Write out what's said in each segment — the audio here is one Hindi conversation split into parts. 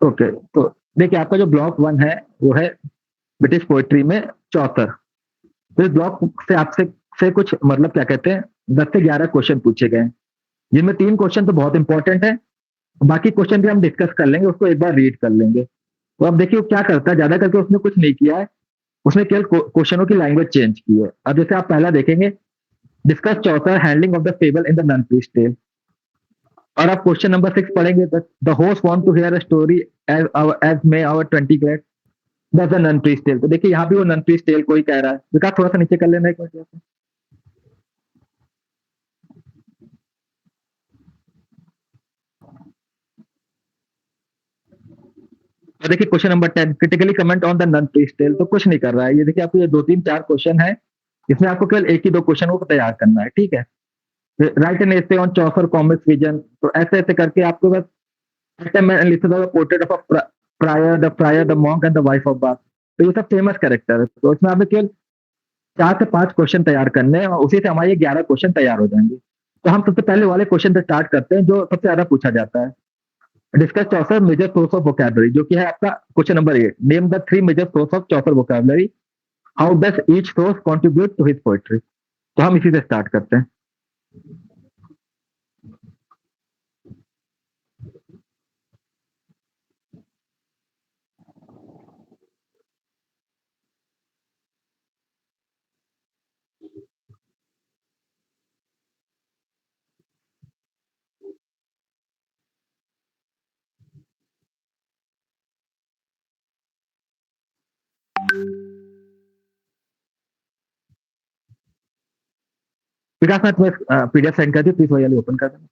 ओके, तो देखिए आपका जो ब्लॉक 1 है, वो है ब्रिटिश पोएट्री में चौसर। तो इस ब्लॉक से आपसे से कुछ मतलब क्या कहते हैं 10 से 11 क्वेश्चन पूछे गए हैं, जिनमें 3 क्वेश्चन तो बहुत इंपॉर्टेंट है, बाकी क्वेश्चन भी हम डिस्कस कर लेंगे, उसको एक बार रीड कर लेंगे। तो अब देखिए वो क्या करता है, ज़्यादा करके उसने कुछ नहीं किया है, उसने केवल क्वेश्चनों की लैंग्वेज चेंज की है। अब जैसे आप पहला देखेंगे, discuss Chaucer handling of the fable in the nun priest tale. और आप क्वेश्चन नंबर 6 पढ़ेंगे, the host want to hear a story as may our 20 grade that's a nun priest tale. तो देखिए यहाँ भी वो नन प्रीस्ट टेल को ही कह रहा है। विकास थोड़ा सा नीचे कर लेना एक मिनट। और देखिए question number 10, critically comment on the nun priest tale. तो कुछ नहीं कर रहा है ये, देखिए आपको ये 2 3 4 क्वेश्चन है, इसमें आपको केवल एक ही 2 क्वेश्चन को तैयार करना है, ठीक है। Right an essay on Chaucer comics vision. तो ऐसे ऐसे करके आपको बस portrait of a prior the monk and the wife of bath. तो ये सब फेमस कैरेक्टर है, तो इसमें आपने केवल 4 से 5 क्वेश्चन तैयार करने हैं, और उसी से हमारे 11 क्वेश्चन तैयार हो जाएंगे। तो हम सबसे पहले वाले क्वेश्चन से स्टार्ट करते हैं जो सबसे ज्यादा पूछा जाता है। Discuss Chaucer major source of vocabulary, जो कि है आपका question number 8। Name the 3 major source of Chaucer vocabulary, how does each source contribute to his poetry. तो हम इसी से स्टार्ट करते हैं। विकास मैं तुम्हें पीडीएफ सेंड कर दी, प्लीज वही वाली ओपन कर देना।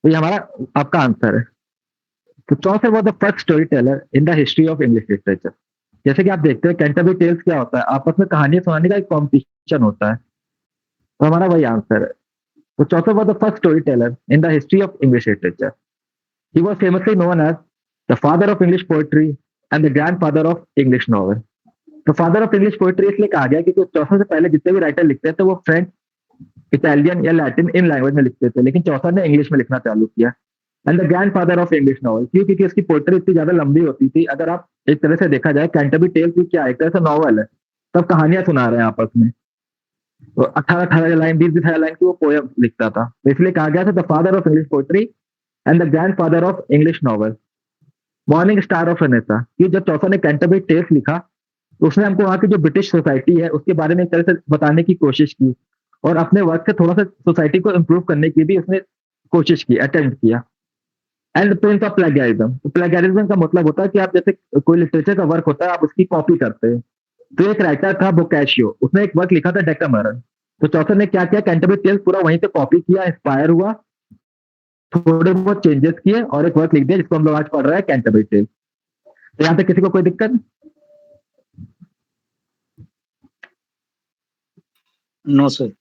तो ये हमारा आपका आंसर है। तो Chaucer was the first story teller in the history of English literature. जैसे कि आप देखते हैं कैंटरबरी टेल्स क्या होता है, आपस में कहानियां सुनाने का एक कॉम्पिटिशन होता है। तो हमारा वही आंसर है। तो Chaucer was the first story teller in the history of English literature. He was famously known as the father of English poetry and the grandfather of English novel. तो फादर ऑफ इंग्लिश पोएट्री इसलिए कहा गया क्योंकि चौसर से पहले जितने भी राइटर लिखते थे वो फ्रेंच, इटालियन या लैटिन इन लैंग्वेज में लिखते थे, लेकिन चौसर ने इंग्लिश में लिखना चालू किया। And the grandfather of English novel, क्यों? क्योंकि उसकी पोइट्री इतनी ज्यादा लंबी होती थी। अगर आप एक तरह से देखा जाए, कैंटरबरी टेल्स भी क्या है, एक तरह से नॉवल है, सब कहानियां सुना रहे हैं आपस में। तो 18-18 लाइन, 20-20 लाइन की वो पोयम लिखता था, तो इसलिए कहा गया था the father of English poetry and the grandfather of English novel. Morning star of Renaissance, कि जब चौसर ने कैंटरबरी टेल्स लिखा तो उसने हमको वहाँ की जो ब्रिटिश सोसाइटी है उसके बारे में एक तरह से बताने की कोशिश की, और अपने वर्क से थोड़ा सा सोसाइटी को इम्प्रूव करने की भी उसने कोशिश की, अटेम्प्ट किया। एंड प्रिंस ऑफ प्लेगरिज्म, तो प्लेगरिज्म का मतलब होता है कि आप जैसे कोई लिटरेचर का वर्क होता है, आप उसकी कॉपी करते हैं। तो एक राइटर था बोकाशियो, उसने एक वर्क लिखा था डेकामरन। तो चौसर ने क्या किया, कैंटरबरी टेल्स पूरा वहीं से कॉपी किया, इंस्पायर हुआ, थोड़े बहुत चेंजेस किए और एक वर्क लिख दिया जिसको हम लोग आज पढ़ रहे हैं, कैंटरबरी टेल्स। तो यहाँ पे किसी को कोई दिक्कत? No sir.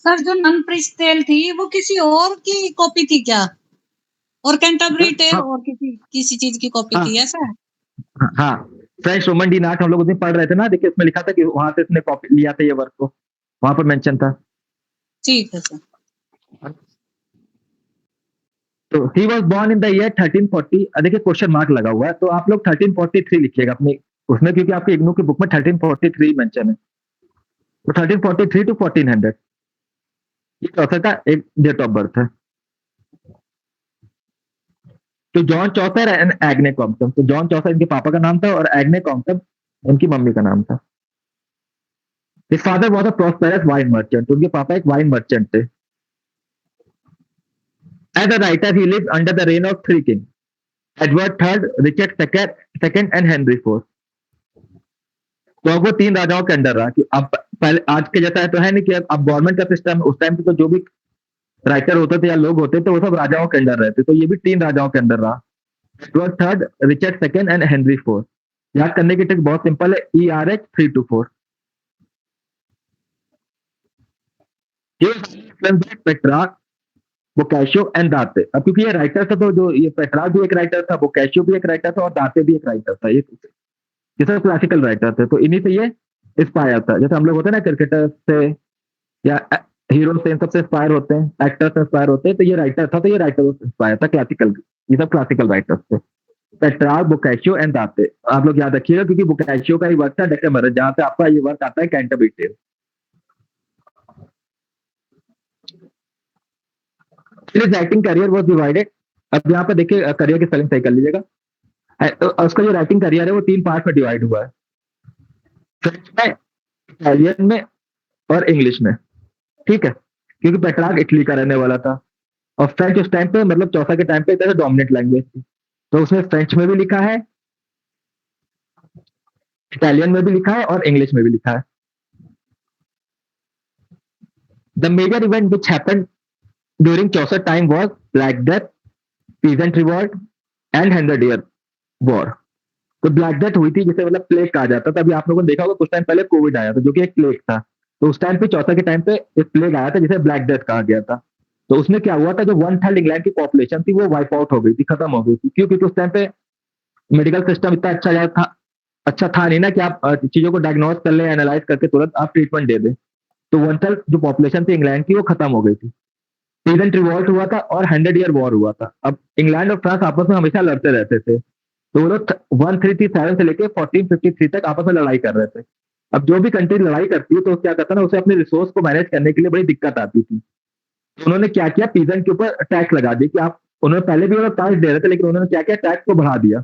सर जो नन प्रीस्ट टेल थी वो किसी और की कॉपी थी क्या? और कैंटरबरी टेल और किसी चीज की कॉपी थी ऐसा? हाँ, फ्रेंच रोमन डी नाट हम लोग उस दिन पढ़ रहे थे ना, देखिए उसमें लिखा था कि वहां से उसने कॉपी लिया था ये वर्क को, वहां पर मेंशन था। ठीक है सर। तो he was born in the year 1340। देखिए क्वेश्चन मार्क लगा हुआ है, तो आप लोग 1343 लिखिएगा अपने उसमें, क्योंकि आपके इग्नू की बुक में 1343 मेंशन है। तो 1343 टू 1400 ये चौसर का एक डेट ऑफ बर्थ है। तो जॉन चौसर एंड एग्ने कॉम्पटन, तो जॉन चौसर इनके पापा का नाम था और एग्ने कॉम्पटन उनकी मम्मी का नाम था। His father was a prosperous wine merchant, उनके पापा एक वाइन मर्चेंट थे। As a writer he lived under the reign of 3 king, Edward third, Richard second and Henry fourth. तो अब वो 3 राजाओं के अंडर रहा, कि अब पहले आज के जैसा है तो है नहीं कि अब गवर्नमेंट का सिस्टम, उस टाइम पे तो जो भी राइटर होते थे या लोग होते थे वो सब राजाओं के अंडर रहते, तो ये भी 3 राजाओं के अंदर रहा, Edward third, Richard second and Henry fourth. याद करने की ट्रिक बहुत सिंपल है, ERH 324। पेट्रार्क, बोकाशियो एंड दाते। अब क्योंकि ये राइटर था, तो जो ये पेट्रार्क भी एक राइटर था, बोकाशियो भी एक राइटर था, और दाते भी एक राइटर था। ये सब क्लासिकल राइटर थे, तो इन्हीं से ये इंस्पायर था। जैसे हम लोग होते हैं ना क्रिकेटर से या हीरो से, इन सबसे इंस्पायर होते हैं, एक्टर से इंस्पायर होते हैं, तो ये राइटर था, तो ये राइटर से इंस्पायर था, क्लासिकल। ये सब क्लासिकल राइटर्स थे, पेट्रार्क, बोकाशियो एंड दाते। आप लोग याद रखिएगा, क्योंकि बोकाशियो का ही वर्क था डेकेमरस, जहां से आपका ये वर्क आता है Canterbury Tales. Writing career was divided. अब यहाँ पे देखिए, करियर की स्पेलिंग सही कर लीजिएगा। उसका जो राइटिंग करियर है वो 3 पार्ट में डिवाइड हुआ है, फ्रेंच में, इटालियन में और इंग्लिश में। ठीक है, क्योंकि पेट्रार्क इटली का रहने वाला था, और फ्रेंच उस टाइम पे, मतलब चौथा के टाइम पे इधर डोमिनेंट लैंग्वेज थी, तो उसने फ्रेंच में भी लिखा है, इटालियन में भी लिखा है और इंग्लिश में भी लिखा है। The major event which happened during Chaucer time was Black Death, peasant revolt and 100 Year war. तो ब्लैक डेथ हुई थी, जिसे मतलब प्लेग कहा जाता था। अभी आप लोगों ने देखा होगा, कुछ टाइम पहले कोविड आया था, जो कि एक प्लेग था। तो उस टाइम पे चौथा के टाइम पे एक प्लेग आया था, जिसे ब्लैक डेथ कहा गया था। तो उसमें क्या हुआ था, जो 1/3 इंग्लैंड की पॉपुलेशन थी वो वाइप आउट हो गई थी, खत्म हो गई थी। क्यों? क्योंकि उस टाइम पे मेडिकल सिस्टम इतना अच्छा था नहीं ना, कि आप चीजों को डायग्नोज कर ले, एनालाइज करके तुरंत आप ट्रीटमेंट दे दे। तो 1/3 जो पॉपुलेशन थी इंग्लैंड की वो खत्म हो गई थी। पीजेंट रिवॉल्ट हुआ था और 100 Year वॉर हुआ था। अब इंग्लैंड और फ्रांस आपस में हमेशा लड़ते रहते थे, तो वो लोग 1337 से लेके 1453 तक आपस में लड़ाई कर रहे थे। अब जो भी कंट्री लड़ाई करती है, तो क्या करता है ना, उसे अपने रिसोर्स को मैनेज करने के लिए बड़ी दिक्कत आती थी। तो उन्होंने क्या किया, पीजेंट के ऊपर टैक्स लगा दी, कि आप, उन्होंने पहले भी वो लोग टैक्स दे रहे थे, लेकिन उन्होंने क्या किया, टैक्स को बढ़ा दिया।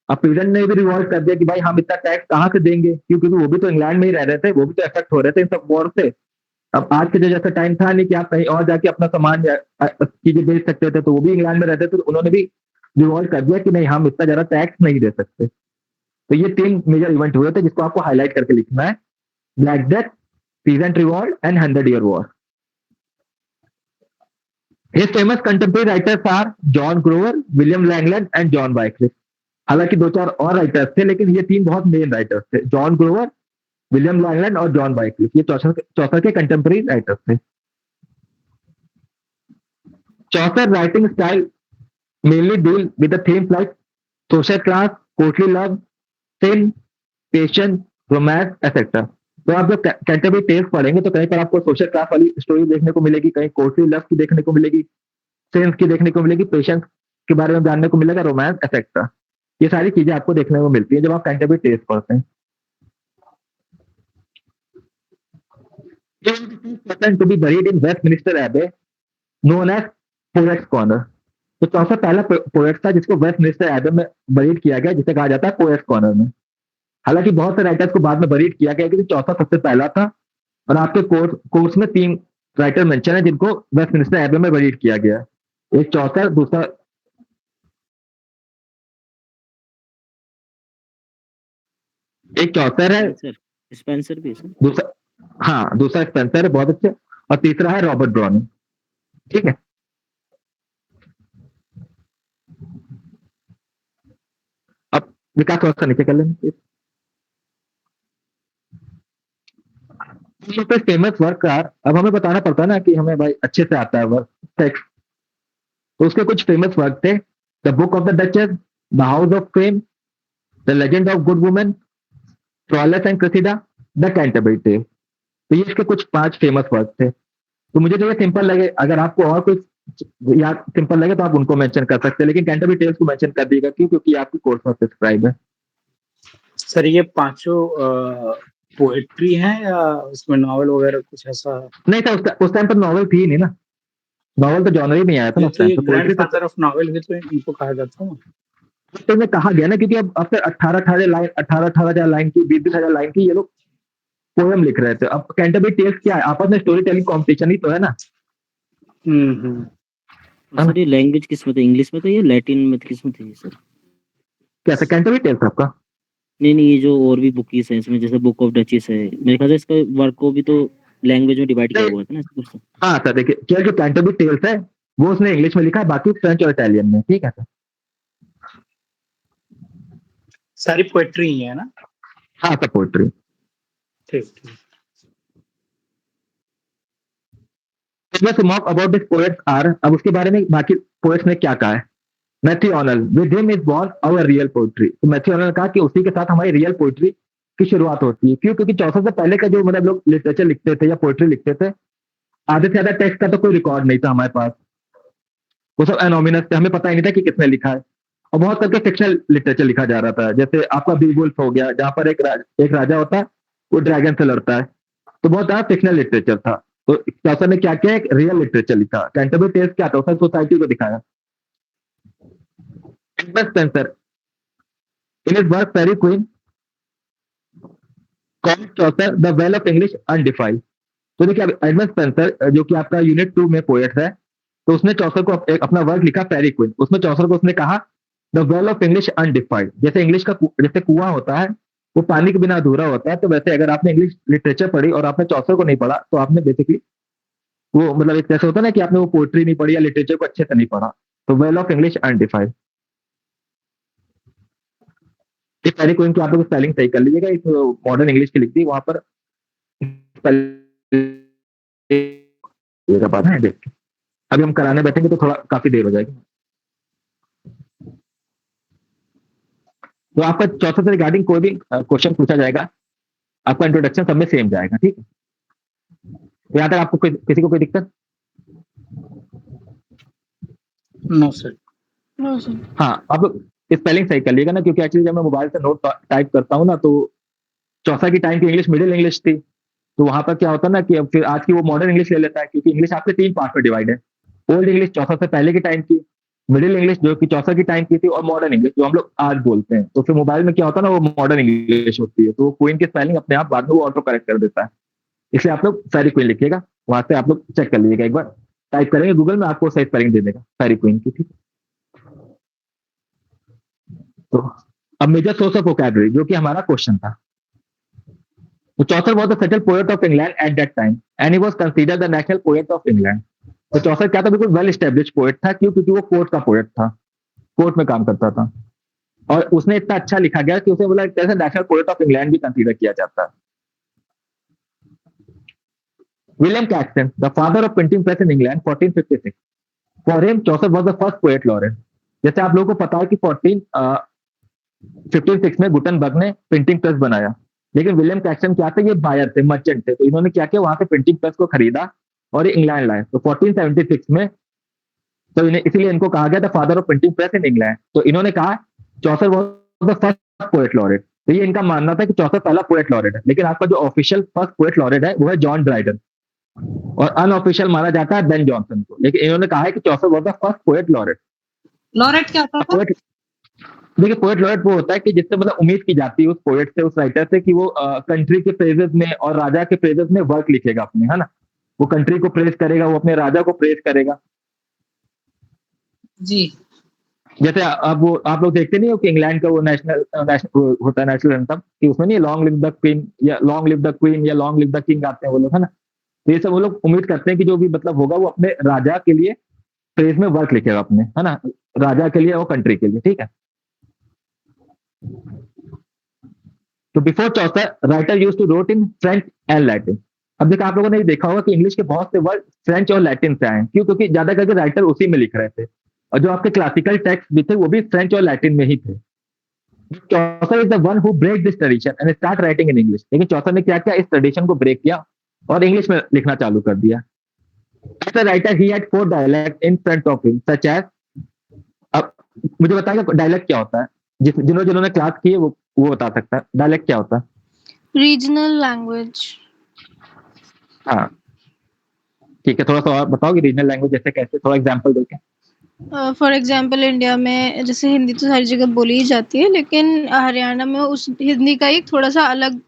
अब पीजेंट ने भी रिवॉल्ट कर दिया कि भाई हम इतना टैक्स कहाँ से देंगे, क्योंकि वो भी तो इंग्लैंड में ही रह रहे थे, वो भी तो इफेक्ट हो रहे थे इन सब वॉर से। अब आज के जो जैसा टाइम था नहीं कि आप कहीं और जाके अपना सामान या चीजें बेच सकते थे, तो वो भी इंग्लैंड में रहते थे, तो उन्होंने भी रिवॉल्ट कर दिया कि नहीं, हम इतना ज्यादा टैक्स नहीं दे सकते। तो ये 3 मेजर इवेंट हुए थे, जिसको आपको हाईलाइट करके लिखना है, black Death, peasant revolt and 100 Year war. His famous contemporary writers are John Grover, William Langland and John Wycliffe. हालांकि दो चार और राइटर्स थे, लेकिन ये 3 बहुत मेन राइटर्स थे, जॉन ग्रोवर, विलियम लैंगलैंड और जॉन वाइक्लिफ। ये चौसर के कंटेम्प्रेरी राइटर्स थे। Chaucer writing style mainly deal with the themes like social class, courtly love, sin, patience, romance, etc. तो आप जब कैंटरबरी टेल्स पढ़ेंगे, तो कहीं पर आपको सोशल क्लास वाली स्टोरी देखने को मिलेगी, कहीं कोर्टली लव की देखने को मिलेगी, सेंस की देखने को मिलेगी, पेशेंस के बारे में जानने को मिलेगा, रोमांस एक्सेट्रा। ये सारी चीजें आपको देखने को मिलती है जब आप कैंटरबरी टेल्स पढ़ते हैं। To be buried in Westminster Abbey, known as poets corner. तो चौथा पहला पोएट था जिसको वेस्टमिनिस्टर एबे में बरीड किया गया, जिसे कहा जाता है पोएट्स कॉर्नर में। हालांकि बहुत से राइटर्स को बाद में बरीड किया गया, क्योंकि चौथा सबसे पहला था। और आपके कोर्स में 3 राइटर मेंशन है जिनको वेस्टमिनिस्टर एबे में बरीड किया गया। एक चौथा, दूसरा, एक चौथर है, स्पेंसर स्पेंसर भी है सर। दूसरा, हाँ, दूसरा स्पेंसर है, बहुत अच्छे, और तीसरा है रॉबर्ट ब्राउनिंग। ठीक है, अब विकास थोड़ा सा नीचे कर लेंगे। फेमस वर्क का अब हमें बताना पड़ता है ना, कि हमें भाई अच्छे से आता है वर्क टेक्स्ट। तो उसके कुछ फेमस वर्क थे, the book of the duchess, the house of fame, the legend of good women, Troilus and Criseyde, the Canterbury tale. तो ये इसके कुछ 5 फेमस वर्क थे। तो मुझे जो ये सिंपल लगे, अगर आपको और कुछ याद सिंपल लगे तो आप उनको मेंशन कर सकते हैं, लेकिन कैंटरबरी टेल्स को मेंशन कर दिएगा। क्यों? क्योंकि आपकी कोर्स में प्रिस्क्राइब है। सर ये पांचों पोएट्री है या उसमें नॉवल वगैरह कुछ ऐसा? नहीं था, उस टाइम पर नॉवल थी नहीं ना, नॉवल तो जॉनर ही नहीं आया था ना उस तो टाइम ये पे। पोएट्री ग्रैंडफादर ऑफ नॉवेल भी तो इनको कहा जाता है। तो में कहा गया ना, क्योंकि अब आफ्टर 18,000 लाइन की, 20,000 लाइन की ये लोग पोएम लिख रहे थे। अब कैंटरबरी टेल्स क्या है, आपस में स्टोरी टेलिंग कॉम्पिटिशन ही तो है ना। सर ये लैंग्वेज किस में था, इंग्लिश में था या लैटिन में किस में थी सर? कैसा कैंटरबरी टेल्स आपका? नहीं, ये जो और भी बुकीज है इसमें, जैसे बुक ऑफ डचेस है, मेरे ख्याल से इसका वर्क को भी तो लैंग्वेज में डिवाइड किया हुआ था ना कुछ। हाँ सर, देखिए, क्या जो कैंटरबरी टेल्स है वो उसने इंग्लिश में लिखा है, बाकी फ्रेंच और इटालियन में। ठीक है सर। सारी पोएट्री ही है ना? हाँ, सब पोएट्री। ठीक ठीक। Mock about this poets are, अब उसके बारे में बाकी पोएट्स ने क्या कहा है। Matthew Arnold, with him is born our real poetry. तो मैथ्यू ऑनल ने कहा कि उसी के साथ हमारी रियल पोएट्री की शुरुआत होती है। क्यों? क्योंकि चौसर से पहले का जो मतलब लोग लिटरेचर लिखते थे या पोएट्री लिखते थे, आधे से ज्यादा टेक्स्ट का तो कोई रिकॉर्ड नहीं था हमारे पास। वो सब एनोमिनस थे, हमें पता ही नहीं था कि किसने लिखा है। और बहुत करके फिक्शनल लिटरेचर लिखा जा रहा था, जैसे आपका बीवुल्फ हो गया, जहां पर एक राजा होता है, वो ड्रैगन से लड़ता है। तो बहुत ज्यादा फिक्शनल लिटरेचर था। तो चौसर ने क्या किया, एक रियल लिटरेचर लिखा। कैंटरबरी टेल्स क्या था, उसने सोसाइटी को दिखाया। Edmund Spenser in his work Faerie Queene called Chaucer the well of English undefiled. तो देखिए, एडमंड स्पेंसर जो कि आपका यूनिट 2 में पोएट है, तो उसने चौसर को एक अपना वर्क लिखा फेरी क्वीन। उसमें चौसर को उसने कहा द वेल ऑफ इंग्लिश अनडिफाइल्ड। जैसे इंग्लिश का जैसे कुआं होता है, वो पानी के बिना अधूरा होता है, तो वैसे अगर आपने इंग्लिश लिटरेचर पढ़ी और आपने चौसर को नहीं पढ़ा, तो आपने बेसिकली वो मतलब एक जैसे होता है ना कि आपने वो पोएट्री नहीं पढ़ी या लिटरेचर को अच्छे से नहीं पढ़ा। तो वेल ऑफ इंग्लिश अनडिफाइल्ड। इस फेरी क्वीन की आप लोग स्पेलिंग सही कर लीजिएगा, इस मॉडर्न इंग्लिश की लिख दी वहां पर बात है। देख, अभी हम कराने बैठेंगे तो थोड़ा काफी देर हो जाएगी। तो आपका चौथा से रिगार्डिंग कोई भी क्वेश्चन पूछा जाएगा, आपका इंट्रोडक्शन सब में सेम जाएगा, ठीक है? तो यहाँ तक आपको किसी को कोई दिक्कत? No sir. No sir. हाँ, आप स्पेलिंग सही कर लीजिएगा ना, क्योंकि एक्चुअली जब मैं मोबाइल से नोट टाइप करता हूँ ना, तो चौथा की टाइम की इंग्लिश मिडिल इंग्लिश थी। तो वहां पर क्या होता है ना कि अब फिर आज की वो मॉडर्न इंग्लिश ले लेता है, क्योंकि इंग्लिश आपके 3 पार्ट में डिवाइड है। ओल्ड इंग्लिश चौथा से पहले की टाइम की, मिडिल इंग्लिश जो कि चौथा की टाइम की थी, और मॉडर्न इंग्लिश जो हम लोग आज बोलते हैं। तो फिर मोबाइल में क्या होता है ना, वो मॉडर्न इंग्लिश होती है, तो वो क्वीन की स्पेलिंग अपने आप बाद में वो ऑटो करेक्ट कर देता है। इसलिए आप लोग फेरी क्वीन लिखिएगा, वहां से आप लोग चेक कर लीजिएगा, एक बार टाइप करेंगे गूगल में, आपको सही स्पेलिंग दे देगा फेरी क्वीन की, ठीक है? तो अब मेजर सोर्स ऑफ वोकैबुलरी, जो कि हमारा क्वेश्चन था। तो चौसर was the settled poet of England at that time and he was considered the national poet of England. तो चौसर क्या था, बिल्कुल वेल एस्टेब्लिश पोएट था। क्यों? क्योंकि वो कोर्ट का पोएट था, कोर्ट में काम करता था, और उसने इतना अच्छा लिखा गया कि उसे बोला एक तरह से नेशनल पोएट ऑफ इंग्लैंड भी कंसीडर किया जाता है। William Caxton, the father of printing press in England, 1456। For him Chaucer was the first poet laureate. जैसे आप लोगों को पता है कि 1556 में गुटनबर्ग ने प्रिंटिंग प्रेस बनाया, लेकिन विलियम कैक्सन क्या थे, ये बायर थे, मर्चेंट थे। तो इन्होंने क्या किया, वहां से प्रिंटिंग प्रेस को खरीदा और ये इंग्लैंड लाए। तो 1476 में, तो इसीलिए इनको कहा गया था father of printing press in England. तो इन्होंने कहा Chaucer was the first poet laureate. तो ये इनका मानना था कि चौसर पहला पोएट लॉरेट है, लेकिन आपका जो ऑफिशियल फर्स्ट पोएट लॉरेट है वो है जॉन ड्राइडन, और अनऑफिशियल माना जाता है बेन जॉनसन को। लेकिन इन्होंने कहा है कि Chaucer was the first poet laureate. Laureate क्या होता था? पोएट, देखिए पोएट लॉरेट वो होता है कि जिससे मतलब उम्मीद की जाती है उस पोएट से, उस राइटर से, कि वो कंट्री के प्रेजेस में और राजा के प्रेजेस में वर्क लिखेगा अपने, है ना? वो कंट्री को प्रेज करेगा, वो अपने राजा को प्रेज करेगा। जी। जैसे अब वो आप लोग देखते नहीं हो कि इंग्लैंड का वो नेशनल होता है नेशनल एंथम, कि उसमें नहीं लॉन्ग लिव द क्वीन या लॉन्ग लिव द क्वीन या लॉन्ग लिव द किंग गाते हैं वो लोग, है ना? तो ये सब वो लोग उम्मीद करते हैं कि जो भी मतलब होगा वो अपने राजा के लिए प्रेज में वर्क लिखेगा अपने, है ना? राजा के लिए और कंट्री के लिए, ठीक है? तो before Chaucer writer used to wrote in French and Latin. अब देखा आप लोगों ने देखा होगा कि इंग्लिश के बहुत से वर्ड फ्रेंच और लैटिन से आए। क्यों? क्योंकि ज्यादा करके राइटर उसी में लिख रहे थे, और जो आपके क्लासिकल टेक्स्ट भी थे वो भी फ्रेंच और लैटिन में ही थे। Chaucer is the one who break this tradition and start writing in English. लेकिन चौसर ने क्या किया, इस ट्रेडिशन को ब्रेक किया और इंग्लिश में लिखना चालू कर दिया। As a writer he had 4 dialect in front of him such as, अब मुझे बताइए डायलेक्ट क्या होता है? जिन्होंने क्लास की है वो बता सकता है डायलेक्ट क्या होता है। Regional language. हाँ ठीक है, थोड़ा सा और बताओगे रीजनल लैंग्वेज जैसे कैसे, थोड़ा एग्जांपल देके। फॉर एग्जांपल इंडिया में जैसे हिंदी तो सारी जगह बोली ही जाती है, लेकिन हरियाणा में उस हिंदी का एक थोड़ा सा अलग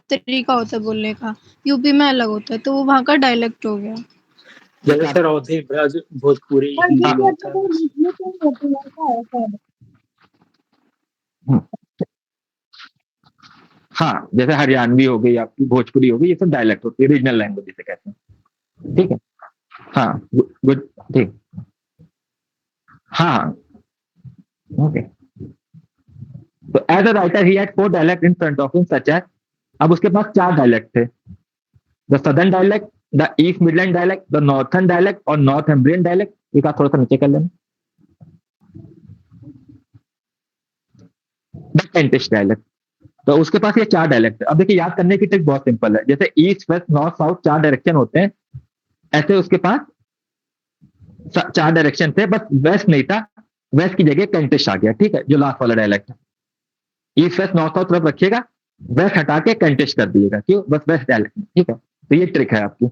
तरीका होता है बोलने का, यूपी में अलग होता है, तो वो वहाँ का डायलेक्ट हो गया। जैसे सर अवधी ब्रज भोजपुरी हिंदी में होता है। हाँ, जैसे हरियाणवी हो गई, आपकी भोजपुरी हो गई, ये सब डायलेक्ट होती है, रीजनल लैंग्वेज जिसे कहते हैं, ठीक है? हाँ गुड, ठीक। हाँ ओके। तो as a writer he had 4 dialect in front of him such as, अब उसके पास 4 डायलेक्ट थे, the southern dialect, the east midland dialect, the northern dialect और नॉर्थम्ब्रियन डायलेक्ट। एक आप थोड़ा सा नीचे कर लेना, द केंटिश डायलेक्ट। तो उसके पास ये 4 डायलेक्ट है। अब देखिए याद करने की ट्रिक बहुत सिंपल है, जैसे east west north south 4 direction होते हैं, ऐसे उसके पास 4 डायरेक्शन थे, बस वेस्ट नहीं था, वेस्ट की जगह केंटिश आ गया, ठीक है, जो लास्ट वाला डायलेक्ट है। ईस्ट वेस्ट नॉर्थ साउथ तरफ रखिएगा, वेस्ट हटा के केंटिश कर दिएगा, क्यों, बस वेस्ट डायलेक्ट में, ठीक है। तो ये ट्रिक है आपकी।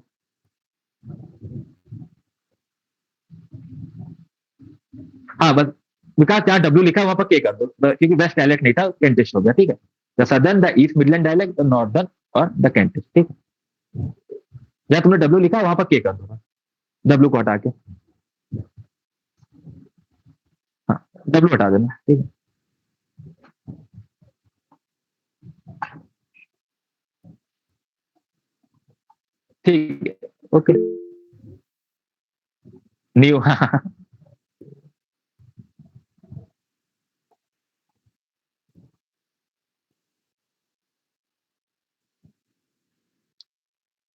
हाँ बस विकास जहाँ डब्ल्यू लिखा है वहां पर के कर दो, क्योंकि वेस्ट डायलेक्ट नहीं था, केंटिश हो गया, ठीक है। The southern, the east midland dialect, the northern और द केंटिश, ठीक है। जहाँ तुमने डब्ल्यू लिखा वहां पर के कर दो, डब्ल्यू को हटा के, हाँ डब्ल्यू हटा देना, ठीक है। ठीक है, okay, new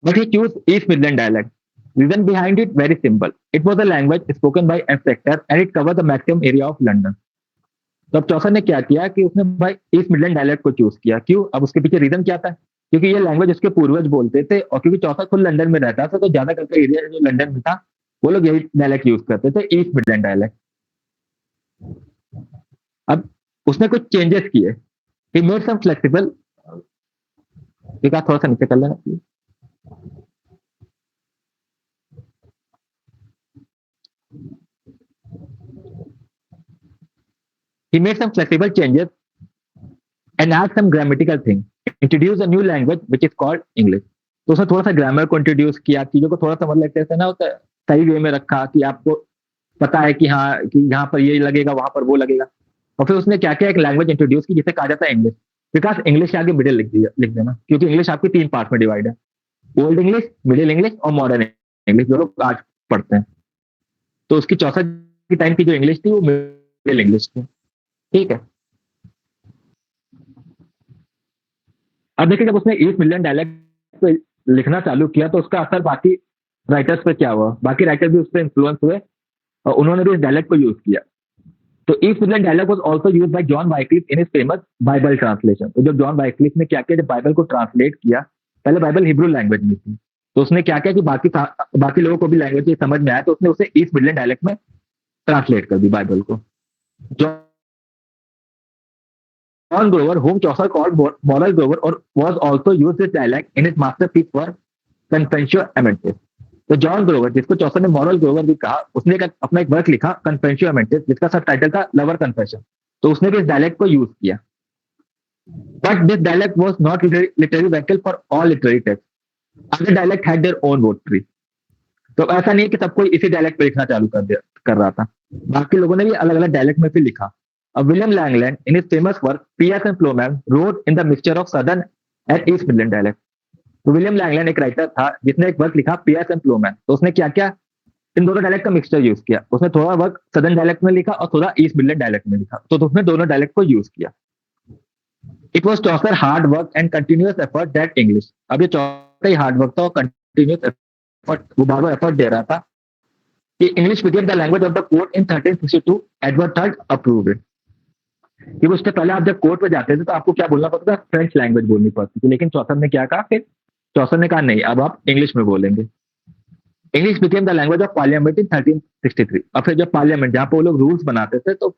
but he chose East Midland dialect. Reason behind it very simple. It was a language spoken by a sector and it covered the maximum area of London. तो अब चौसर ने क्या किया कि उसने भाई ईस्ट मिडलैंड डायलेक्ट को चूज किया, क्यों, अब उसके पीछे रीजन क्या था, क्योंकि ये लैंग्वेज उसके पूर्वज बोलते थे और क्योंकि चौसर खुद लंदन में रहता था, तो ज्यादा करके एरिया जो लंदन में था वो लोग यही डायलेक्ट यूज करते थे, ईस्ट मिडलैंड डायलेक्ट। अब उसने कुछ चेंजेस किए, ही मेड सम फ्लेक्सिबल, एक आप थोड़ा सा नीचे कर लेना please. He made some flexible changes and add some grammatical thing. Introduce a new language which is called English. तो उसने थोड़ा सा ग्रामर को इंट्रोड्यूस किया, चीजों को थोड़ा सा मतलब कैसे ना होता है सही वे में रखा कि आपको पता है कि हाँ कि यहाँ पर ये लगेगा वहां पर वो लगेगा। और फिर उसने क्या क्या एक लैंग्वेज इंट्रोड्यूस की जिसे कहा जाता है इंग्लिश। बिकॉज इंग्लिश के आगे मिडिल लिख देना, क्योंकि इंग्लिश आपकी 3 पार्ट में डिवाइड है, ओल्ड इंग्लिश, मिडिल इंग्लिश और मॉडर्न इंग्लिश, जो लोग आज पढ़ते हैं। तो उसकी 64 की टाइम की जो इंग्लिश थी वो मिडिल इंग्लिश थी, ठीक है। अब देखिए जब उसने ईस्ट मिडलैंड डायलेक्ट पे लिखना चालू किया तो उसका असर बाकी राइटर्स पे क्या हुआ, बाकी राइटर भी उस पर इन्फ्लुएंस हुए और उन्होंने भी इस डायलेक्ट को यूज किया। तो east midland dialect was also used by John Wycliffe in his famous Bible translation. तो जब जॉन वाइक्लिफ ने क्या किया, जब बाइबल को ट्रांसलेट किया, पहले बाइबल हिब्रू लैंग्वेज में थी, तो उसने क्या किया कि बाकी लोगों को भी लैंग्वेज समझ में आया, तो उसने उसे ईस्ट मिडलैंड डायलेक्ट में ट्रांसलेट कर दी बाइबल को। John Grover, whom Chaucer called Moral Grover, or was also used this dialect in his masterpiece work Confessio Amantis. तो जॉन ग्रोवर, जिसको चौसर ने मॉरल ग्रोवर भी कहा, उसने अपना एक वर्क लिखा कन्फेंशियो अमेंटिस, जिसका सब टाइटल था लवर कन्फेशन। तो उसने भी इस डायलेक्ट को यूज किया। But this dialect was not literary vehicle for all literary text, other dialect had their own votary. तो ऐसा नहीं है कि सब कोई इसी डायलेक्ट पे लिखना चालू कर रहा था, बाकी लोगों ने भी अलग अलग डायलेक्ट में फिर लिखा। William Langland, in his famous work P.S. and Plowman, wrote in the mixture of Southern and East Midland dialect. तो विलियम लैंगलैंड एक राइटर था जिसने एक वर्क लिखा P.S. and Plowman। तो उसने क्या किया, इन दोनों डायलेक्ट का मिक्सचर यूज किया। उसने थोड़ा वर्क सदर्न डायलेक्ट में लिखा और थोड़ा ईस्ट मिडलैंड डायलेक्ट में लिखा, तो उसने दोनों डायलेक्ट को यूज किया। It was Chaucer hard work and continuous effort that English. अब ये चौसर ही हार्ड वर्क था और कंटिन्यूअस एफर्ट, वो बार बार एफर्ट दे रहा था कि English became the language of the court in 1362। Edward third approved it. कि उससे पहले आप जब कोर्ट पे जाते थे तो आपको क्या बोलना पड़ता था, फ्रेंच लैंग्वेज बोलनी पड़ती थी, लेकिन चौसर ने क्या कहा, फिर चौसर ने कहा नहीं, अब आप इंग्लिश में बोलेंगे। English became the language of parliament in 1363। और फिर जब पार्लियामेंट, जहां पर वो लोग रूल्स बनाते थे, तो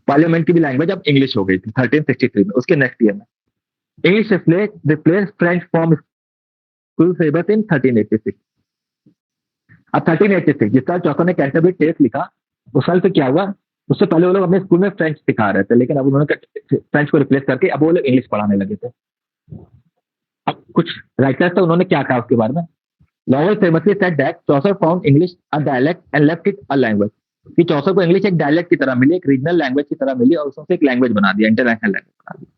पार्लियामेंट की भी लैंग्वेज अब इंग्लिश हो गई थी 1363 में। उसके नेक्स्ट ईयर में English replace French form school syllabus in 1386। अब 1386 जिस साल चौसर ने कैंटरबरी टेस्ट लिखा, उस साल पे क्या हुआ, उससे पहले वो लोग अपने स्कूल में फ्रेंच सिखा रहे थे, लेकिन अब उन्होंने फ्रेंच को रिप्लेस करके अब वो लोग इंग्लिश पढ़ाने लगे थे। अब कुछ राइटर्स थे, उन्होंने क्या कहा उसके बारे में, Lowell famously said that Chaucer found English a dialect and left it a language. कि चौसर को इंग्लिश एक डायलेक्ट की तरह मिली, एक रीजनल लैंग्वेज की तरह मिली और उसने एक लैंग्वेज बना दिया, इंटरनेशनल लैंग्वेज बना दिया।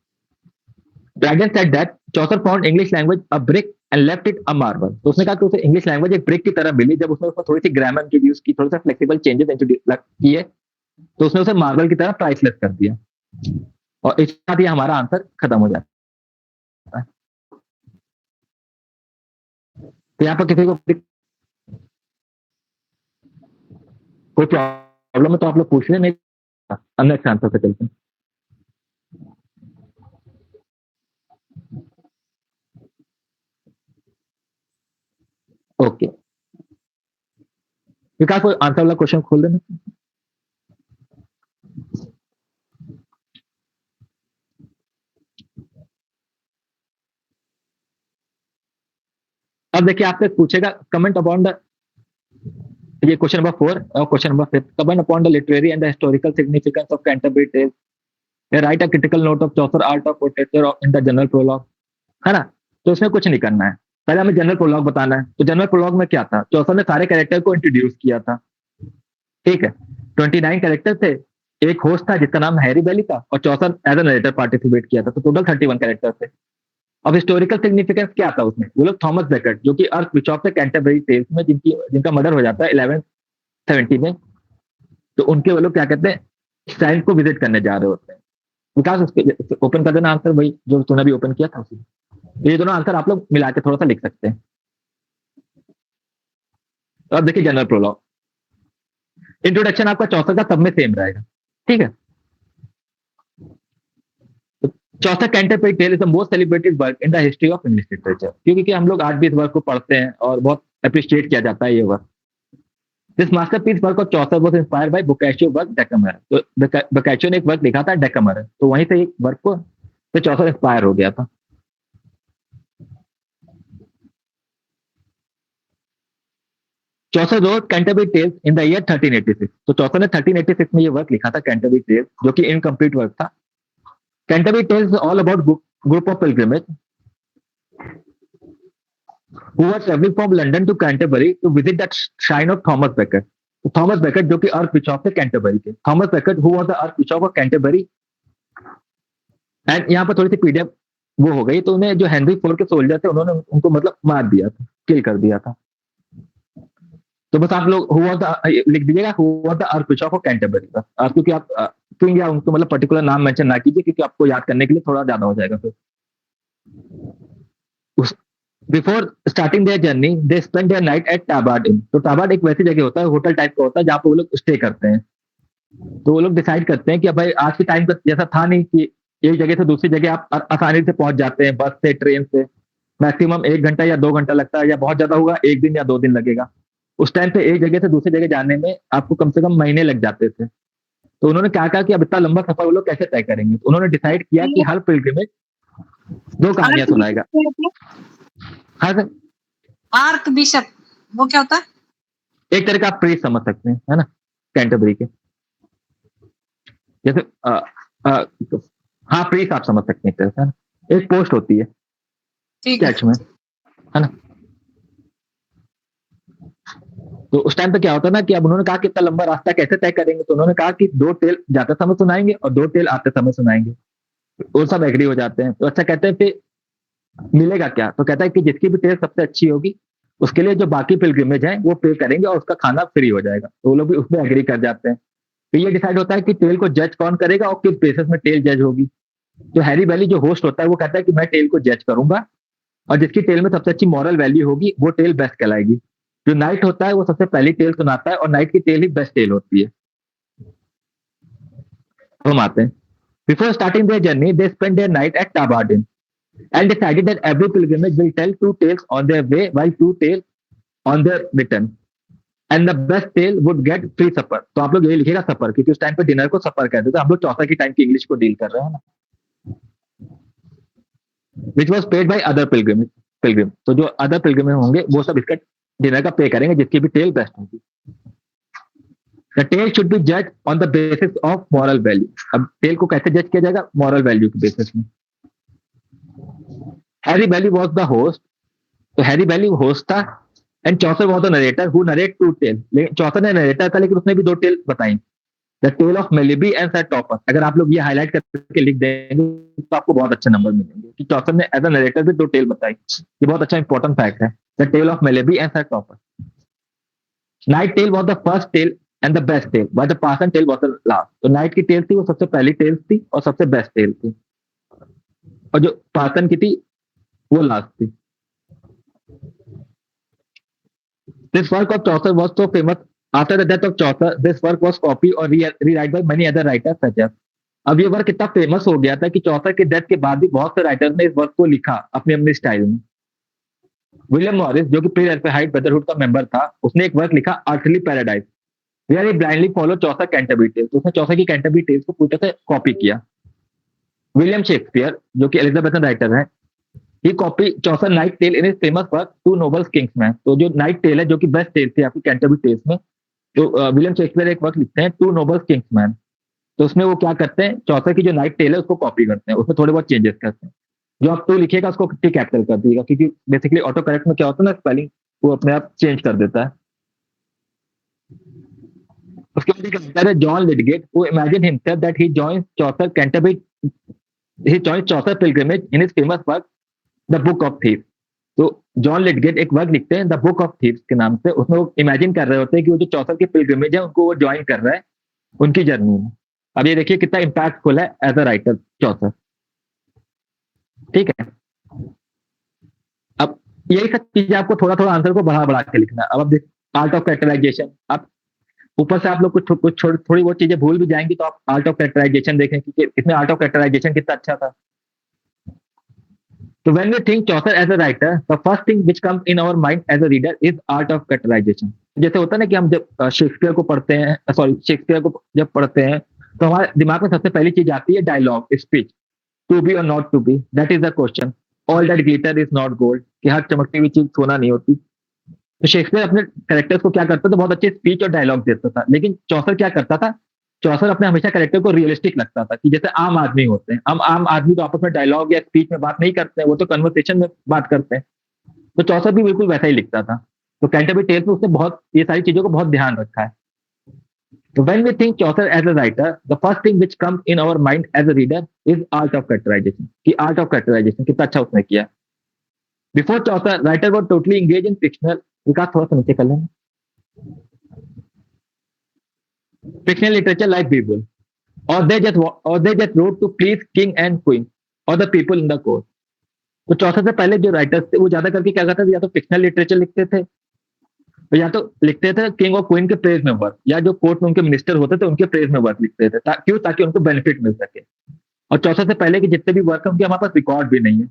Dragon said that Chaucer found English language a brick and left it a marble. तो उसने कहा कि उसे इंग्लिश लैंग्वेज एक ब्रिक की तरह मिली, जब उसने उसमें थोड़ी सी ग्रामर इंट्रोड्यूस की, थोड़ा सा फ्लेक्सिबल चेंजेस इंट्रोड्यूस किए, तो उसने उसे मार्बल की तरह प्राइसलेस कर दिया। और इसके साथ ही हमारा आंसर खत्म हो जाता है। तो यहाँ पर किसी को कोई प्रॉब्लम है तो आप लोग पूछ रहे, नहीं नेक्स्ट आंसर पे चलते हैं। ओके, विकास कोई आंसर वाला क्वेश्चन खोल देना। अब देखिए आपसे पूछेगा कमेंट अपॉन द, ये क्वेश्चन नंबर 4 और question number 5, comment upon the literary and the historical significance of Canterbury Tales, write a critical note of Chaucer art of portraiture in the general prologue, है ना। तो इसमें कुछ नहीं करना है, पहले हमें जनरल प्रोलॉग बताना है। तो जनरल प्रोलॉग में क्या था, चौसर ने सारे कैरेक्टर को इंट्रोड्यूस किया था, ठीक है। 29 कैरेक्टर थे, एक होस्ट था जिसका नाम हैरी बेली था, और चौसर एज ए नरेटर पार्टिसिपेट किया था, तो टोटल 31 कैरेक्टर थे। अब हिस्टोरिकल सिग्निफिकेंस क्या था उसमें, वो लोग थॉमस बेकेट जो कि अर्थ बिशॉप थे कैंटरबरी टेल्स में, जिनका मर्डर हो जाता है 1170 में, तो उनके वो लोग क्या कहते हैं, साइंस को विजिट करने जा रहे होते हैं। विकास उसके ओपन कर देना आंसर, वही जो तूने भी ओपन किया था उसी। ये दोनों आंसर आप लोग मिला के थोड़ा सा लिख सकते हैं। तो अब देखिए जनरल प्रोलॉग, इंट्रोडक्शन आपका चौथा का सब में सेम रहेगा, ठीक है। चौथा Canterbury tale is the most celebrated work in the history of English literature, क्योंकि हम लोग आज भी इस वर्क को पढ़ते हैं और बहुत अप्रिशिएट किया जाता है ये work. This masterpiece work of Chaucer was inspired by Boccaccio work Decameron. तो बोकाचियो ने एक वर्क लिखा था डेकामेरन, तो वहीं से एक वर्क को तो चौसर इंस्पायर हो गया था। Chaucer wrote Canterbury Tales in the year 1386। तो चौसर ने 1386 में ये वर्क लिखा था कैंटरबरी टेल्स, जो कि इनकम्प्लीट वर्क था। Canterbury Tales all about group of pilgrimage who were traveling from London to Canterbury to visit the shrine of Thomas Becket. तो थॉमस बेकेट जो कि अर्थ बिशॉप थे कैंटरबरी के, Thomas Beckett who was the earth Bishop of Canterbury. And यहाँ पर थोड़ी सी पीडीएफ वो हो गई, तो उन्हें जो हेनरी IV के सोल्जर थे उन्होंने उनको मतलब मार दिया था, किल कर दिया था। तो बस आप लोग हु वाज द लिख दीजिएगा, who was the earth Bishop of Canterbury बस, क्योंकि आप क्योंकि आप उनको मतलब पर्टिकुलर नाम मेंशन ना कीजिए, क्योंकि आपको याद करने के लिए थोड़ा ज्यादा हो जाएगा फिर। Before starting their journey they spend their night at Tabard inn. तो टाबार्ड एक वैसी जगह होता है, होटल टाइप का होता है, जहाँ पे वो लोग स्टे करते हैं। तो वो लोग डिसाइड करते हैं कि भाई आज के टाइम का जैसा था नहीं कि एक जगह से दूसरी जगह आप आसानी से पहुंच जाते हैं, बस से ट्रेन से मैक्सिमम 1 घंटा या 2 घंटा लगता है, या बहुत ज्यादा होगा 1 दिन या 2 दिन लगेगा। उस टाइम पे एक जगह से दूसरी जगह जाने में आपको कम से कम महीने लग जाते थे। तो उन्होंने क्या कहा कि अब इतना लंबा सफर वो लोग कैसे तय करेंगे। तो उन्होंने डिसाइड किया कि हर पिलग्रिमेज 2 कहानियां सुनाएगा। हाँ सर, आर्क बिशप वो क्या होता है? एक तरह का आप प्रीस्ट समझ सकते हैं, है ना, कैंटरबरी के जैसे हाँ प्रीस्ट आप समझ सकते हैं एक तरह से, है ना, एक पोस्ट होती है ठीक है। चर्च में, है ना। तो उस टाइम पे क्या होता है ना कि अब उन्होंने कहा कि इतना लंबा रास्ता कैसे तय करेंगे, तो उन्होंने कहा कि 2 टेल जाते समय सुनाएंगे और 2 टेल आते समय सुनाएंगे। वो सब एग्री हो जाते हैं। तो अच्छा कहते हैं फिर मिलेगा क्या, तो कहता है कि जिसकी भी टेल सबसे अच्छी होगी उसके लिए जो बाकी पिलग्रिमेज है वो पे करेंगे और उसका खाना फ्री हो जाएगा। तो वो लोग भी उसमें एग्री कर जाते हैं। तो ये डिसाइड होता है कि टेल को जज कौन करेगा और किस बेसिस में टेल जज होगी। तो हैरी बेली जो होस्ट होता है वो कहता है कि मैं टेल को जज करूंगा, और जिसकी टेल में सबसे अच्छी मॉरल वैल्यू होगी वो टेल बेस्ट कहलाएगी। जो नाइट होता है वो सबसे पहली टेल सुनाता है, और नाइट की टेल ही बेस्ट टेल होती है। हम आते हैं, before starting their journey they spend their night at Tabard and decided that every pilgrimage will tell 2 tales on their way while 2 tales on their return and the best tale would get free supper। तो आप लोग यही लिखेगा सपर, क्योंकि उस टाइम पे डिनर को सपर कहते थे। हम लोग चौथा की टाइम की इंग्लिश को डील कर रहे हैं ना। which was paid by other pilgrim। तो जो अदर पिलग्रिम होंगे वो सब इसका डिनर का पे करेंगे, जिसकी भी टेल बेस्ट होगी। The tale should be judged on the basis of moral value। अब टेल को कैसे जज किया जाएगा, मॉरल वैल्यू के बेसिस में। Harry Bailey was the host। तो हैरी बेली होस्ट था, and Chaucer was the narrator who narrate 2 tales। लेकिन चौसर ने नरेटर था, लेकिन उसने भी 2 टेल बताई, the tale of Melibee and Sir Thopas. अगर आप लोग ये हाईलाइट करके लिख देंगे तो आपको बहुत अच्छे नंबर मिलेंगे कि चौसर ने एज अ नरेटर भी 2 टेल बताई। ये बहुत अच्छा इंपॉर्टेंट फैक्ट है, the tale of Melibee and Sir Thopas. Knight tale was the first tale and the best tale, but the parson's tale was the last. तो नाइट की टेल थी वो सबसे पहली टेल थी और सबसे बेस्ट टेल थी, और जो पासन की थी वो लास्ट थी। This work of Chaucer was so famous after the death of Chaucer, this work was copy और rewrite by many other writers such as. अब ये वर्क इतना फेमस हो गया था कि चौसर के डेथ के बाद भी बहुत से राइटर्स ने इस वर्क को लिखा अपने अपने स्टाइल में। विलियम मॉरिस जो कि प्री रैफाइट ब्रदरहुड का मेंबर था, उसने एक वर्क लिखा Earthly Paradise, where he blindly follow Chaucer Canterbury Tales. उसने चौसर की कैंटरबरी टेल्स को पूरी तरह से कॉपी किया। विलियम शेक्सपियर जो कि एलिजाबेथन राइटर है, he copy Chaucer knight tale in his famous work two noble kinsmen. तो जो नाइट टेल है जो कि बेस्ट टेल थी आपकी कैंटरबरी टेल्स में, तो विलियम शेक्सपियर एक वर्क लिखते हैं टू नोबल किंग्समैन। तो उसमें वो क्या करते हैं, चौसर की जो नाइट टेल है उसको कॉपी करते हैं, उसमें थोड़े बहुत चेंजेस करते हैं। जो आप टू लिखिएगा उसको टी कैपिटल कर दीजिएगा, क्योंकि बेसिकली ऑटो करेक्ट में क्या होता है ना, स्पेलिंग वो अपने आप चेंज कर देता है। उसके बाद एक राइटर है John Lydgate, who imagine himself that he joins Chaucer Canterbury, he joins Chaucer pilgrimage in his famous work the book of thieves. तो जॉन लिडगेट एक वर्क लिखते हैं द बुक ऑफ थीव्स के नाम से, उसमें वो इमेजिन कर रहे होते हैं कि वो जो चौसर की पिलग्रिमेज है उनको वो ज्वाइन कर रहा है उनकी जर्नी में। अब ये देखिए कितना इम्पैक्टफुल है एज अ राइटर चौसर, ठीक है। अब यही सब चीजें आपको थोड़ा थोड़ा आंसर को बढ़ा बढ़ा के लिखना है। अब आप आर्ट ऑफ कैरेक्टराइजेशन, आप ऊपर से आप लोग कुछ थोड़ी बहुत चीजें भूल भी जाएंगी तो आप आर्ट ऑफ कैरेक्टराइजेशन देखें कि इसमें आर्ट ऑफ कैरेक्टराइजेशन कितना अच्छा था। तो when we think Chaucer as a writer, the first thing which comes in our mind as a reader is art of characterization. जैसे होता है ना कि हम जब शेक्सपियर को पढ़ते हैं, शेक्सपियर को जब पढ़ते हैं तो हमारे दिमाग में सबसे पहली चीज आती है dialogue, speech, to be or not to be, that is the question, all that glitter is not gold, कि हर चमकती हुई चीज सोना नहीं होती। तो शेक्सपियर अपने कैरेक्टर्स को क्या करता था, बहुत अच्छे स्पीच और डायलॉग देता था। लेकिन चौसर क्या करता था, चौसर अपने हमेशा कैरेक्टर को रियलिस्टिक लगता था, कि जैसे आम आदमी होते हैं, हम आम आदमी तो आपस में डायलॉग या स्पीच में बात नहीं करते हैं, वो तो कन्वर्सेशन में बात करते हैं। तो चौसर भी बिल्कुल वैसा ही लिखता था। तो कैंटरबरी टेल्स में उसने बहुत ये सारी चीजों को बहुत ध्यान रखा है। So when we think Chaucer as a writer, the first thing which comes in our mind as a reader is art of characterization. कि art of characterization कितना अच्छा उसने किया। Before Chaucer, writer was totally engaged in fictional, विकास थोड़ा सा नीचे कर लेना, fictional literature like Bible, or they just wrote to please king and queen or the people in the court. तो चौसर से पहले जो राइटर्स थे वो ज्यादा करके क्या करते थे, या तो फिक्शनल लिटरेचर लिखते थे या तो लिखते थे किंग और क्वीन के प्रेज में वर्क, या जो कोर्ट में उनके मिनिस्टर होते थे उनके प्रेज में वर्क लिखते थे। क्यों? ताकि उनको बेनिफिट मिल सके। और चौसर से पहले के जितने भी वर्क है उनके हमारे पास रिकॉर्ड भी नहीं है,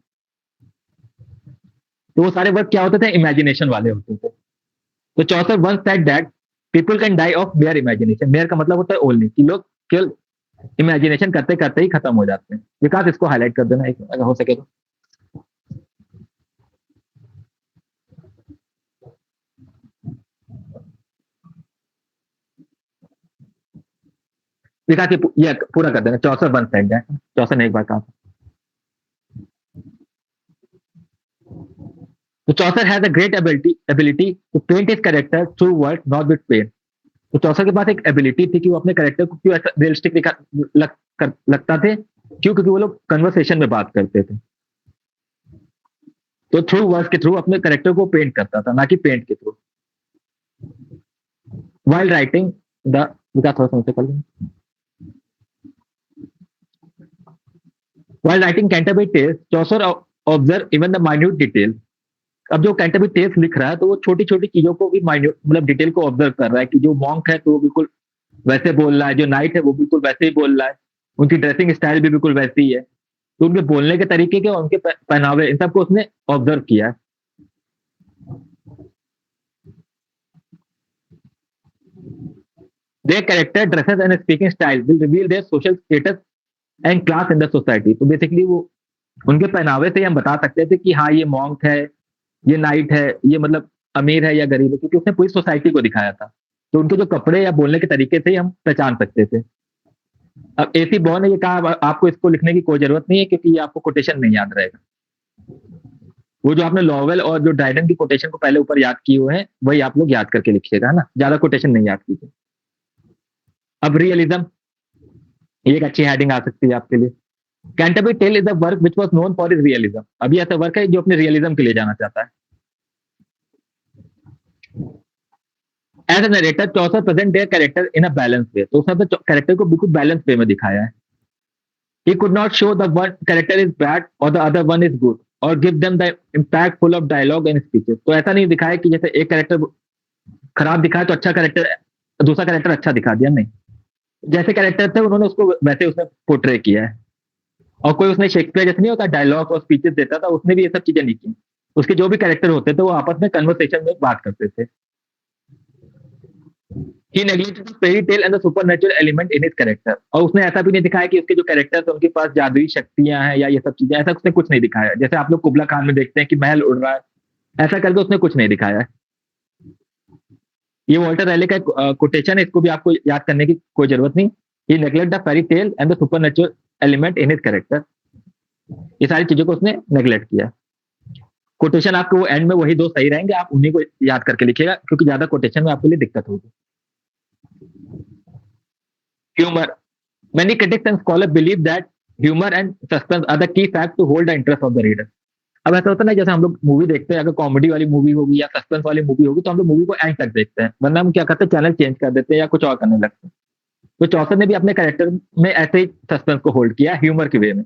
तो वो सारे वर्क क्या होते थे, इमेजिनेशन वाले होते थे। तो Chaucer once said that people can die of mere imagination. Mere का मतलब होता है ओनली, कि लोग केवल इमेजिनेशन करते करते ही खत्म हो जाते हैं। विकास इसको हाईलाइट कर देना एक, अगर हो सके तो। विकास ये पूरा कर देना, चौसर वन साइड है, चौसर ने एक बार कहा। तो Chaucer has a great ability to paint his character through word not with pen. तो चौसर के पास एक एबिलिटी थी कि वो अपने कैरेक्टर को क्यों ऐसा रियलिस्टिक लगता थे, क्यों? क्योंकि वो लोग कन्वर्सेशन में बात करते थे। तो थ्रू वर्ड्स के थ्रू अपने कैरेक्टर को पेंट करता था, ना कि पेंट के थ्रू। वाइल राइटिंग द, विकास थोड़ा सा कर लेंगे। While writing Canterbury Tales, Chaucer observed even the minute detail. अब जो कैंटरबरी टेल्स लिख रहा है तो वो छोटी छोटी चीजों को भी माइन्यूट मतलब डिटेल को ऑब्जर्व कर रहा है, कि जो मॉन्क है तो वो बिल्कुल वैसे बोल रहा है, जो नाइट है वो बिल्कुल वैसे ही बोल रहा है, उनकी ड्रेसिंग स्टाइल भी बिल्कुल वैसी ही है। तो उनके बोलने के तरीके के और उनके पहनावे, इन सबको उसने ऑब्जर्व किया है। Their character, dresses and speaking style will reveal their social status and class in the society. तो बेसिकली वो उनके पहनावे से हम बता सकते थे कि हाँ ये मॉन्क है, ये नाइट है, ये मतलब अमीर है या गरीब है, क्योंकि उसने पूरी सोसाइटी को दिखाया था। तो उनके जो कपड़े या बोलने के तरीके से ही हम पहचान सकते थे। अब एसी बॉन ने ये कहा आपको इसको लिखने की कोई जरूरत नहीं है, क्योंकि ये आपको कोटेशन नहीं याद रहेगा। वो जो आपने लॉवेल और जो ड्राइडन की कोटेशन को पहले ऊपर याद किए हुए हैं वही आप लोग याद करके लिखिएगा, है ना, ज्यादा कोटेशन नहीं याद कीजिए। अब रियलिज्म, ये एक अच्छी हेडिंग आ सकती है आपके लिए। Canterbury tale is a work which was known for his realism. अभी ऐसा वर्क है जो अपने रियलिज्म के लिए जाना चाहता है। As a narrator Chaucer present their character in a balance way, तो उसने अपने कैरेक्टर को बिल्कुल बैलेंस वे में दिखाया है. He could not show the one character is bad or the other one is good or give them the impact full of dialogue and speeches. तो ऐसा नहीं दिखाया कि जैसे एक कैरेक्टर खराब दिखाया तो अच्छा कैरेक्टर, दूसरा कैरेक्टर अच्छा दिखा दिया, नहीं. जैसे कैरेक्टर थे उन्होंने उसको वैसे उसने पोर्ट्रे किया है. और कोई उसने शेक्सपियर जैसे नहीं होता डायलॉग और स्पीचेस देता था, उसने भी ये सब चीजें नहीं की. उसके जो भी कैरेक्टर होते थे वो आपस में कन्वर्सेशन में बात करते थे. He neglected the fairy tale and the supernatural element in his character. और उसने ऐसा भी नहीं दिखाया कि उसके जो कैरेक्टर थे उनके पास जादुई शक्तियां हैं या ये सब चीजें, ऐसा उसने कुछ नहीं दिखाया. जैसे आप लोग कुबला खान में देखते हैं कि महल उड़ रहा है, ऐसा करके उसने कुछ नहीं दिखाया है. ये वॉल्टर रैले का कोटेशन है, इसको भी आपको याद करने की कोई जरूरत नहीं. He neglected the fairy tale and the supernatural element in his character. ये सारी चीजों को उसने नेग्लेक्ट किया. कोटेशन आपको वो एंड में वही दो सही रहेंगे, आप उन्हीं को याद करके लिखिएगा क्योंकि ज्यादा कोटेशन में आपके लिए दिक्कत होगी. Humor. Many critics and scholars believe that humor and suspense are the key fact to hold the interest of the reader. अब ऐसा होता है ना, जैसे हम लोग मूवी देखते हैं, अगर कॉमेडी वाली मूवी होगी या सस्पेंस वाली मूवी होगी तो हम लोग मूवी को एंड तक देखते हैं, वरना हम क्या करते हैं चैनल चेंज कर देते हैं या कुछ और करने लगते हैं. तो चौसर ने भी अपने कैरेक्टर में ऐसे ही सस्पेंस को होल्ड किया ह्यूमर के वे में.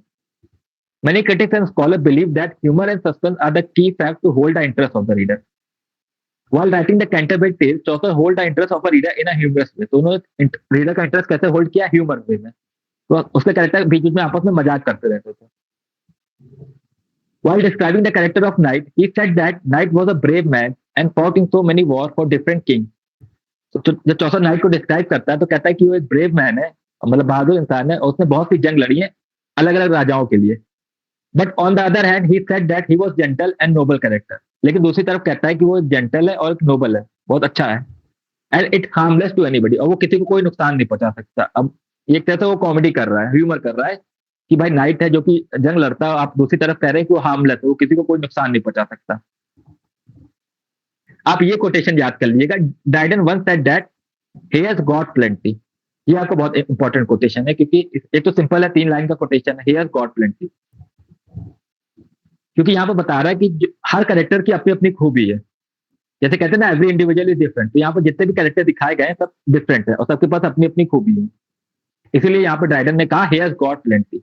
Many critics and scholars believe that humor and suspense are the key fact to hold the interest of the reader. While writing the Canterbury Tales, Chaucer hold the interest of a reader in a humorous way. तो उन्होंने रीडर का इंटरेस्ट कैसे होल्ड किया, ह्यूमर वे में. तो उसके कैरेक्टर बीच बीच में आपस में मजाक करते रहते थे. While describing the character of Knight, he said that Knight was a brave man and fought in so many wars for different kings. तो जब चौसर नाइट को डिस्क्राइब करता है तो कहता है कि वो एक ब्रेव मैन है, मतलब बहादुर इंसान है, और उसने बहुत सी जंग लड़ी है अलग अलग राजाओं के लिए. But on the other hand he said that he was gentle and noble character. लेकिन दूसरी तरफ कहता है कि वो एक जेंटल है और एक नोबल है, बहुत अच्छा है. And it harmless to anybody, और वो किसी को कोई नुकसान नहीं पहुंचा सकता. अब एक तरह से वो कॉमेडी कर रहा है, ह्यूमर कर रहा है कि भाई नाइट है जो कि जंग लड़ता है, आप दूसरी तरफ कह रहे हैं कि वो हार्मलेस है, वो किसी को कोई नुकसान नहीं पहुंचा सकता. आप ये कोटेशन याद कर लीजिएगा. Dryden once said that he has got plenty. ये आपको बहुत इंपॉर्टेंट कोटेशन है क्योंकि एक तो सिंपल है, 3 लाइन का कोटेशन है, ही हैज गॉट प्लेंटी. क्योंकि यहाँ पर बता रहा है कि हर कैरेक्टर की अपनी अपनी खूबी है. जैसे कहते हैं ना एवरी इंडिविजुअल इज डिफरेंट, तो यहाँ पर जितने भी कैरेक्टर दिखाए गए हैं सब डिफरेंट है और सबके पास अपनी अपनी खूबी है. इसीलिए यहाँ पर ड्राइडन ने कहा ही हैज गॉट प्लेंटी,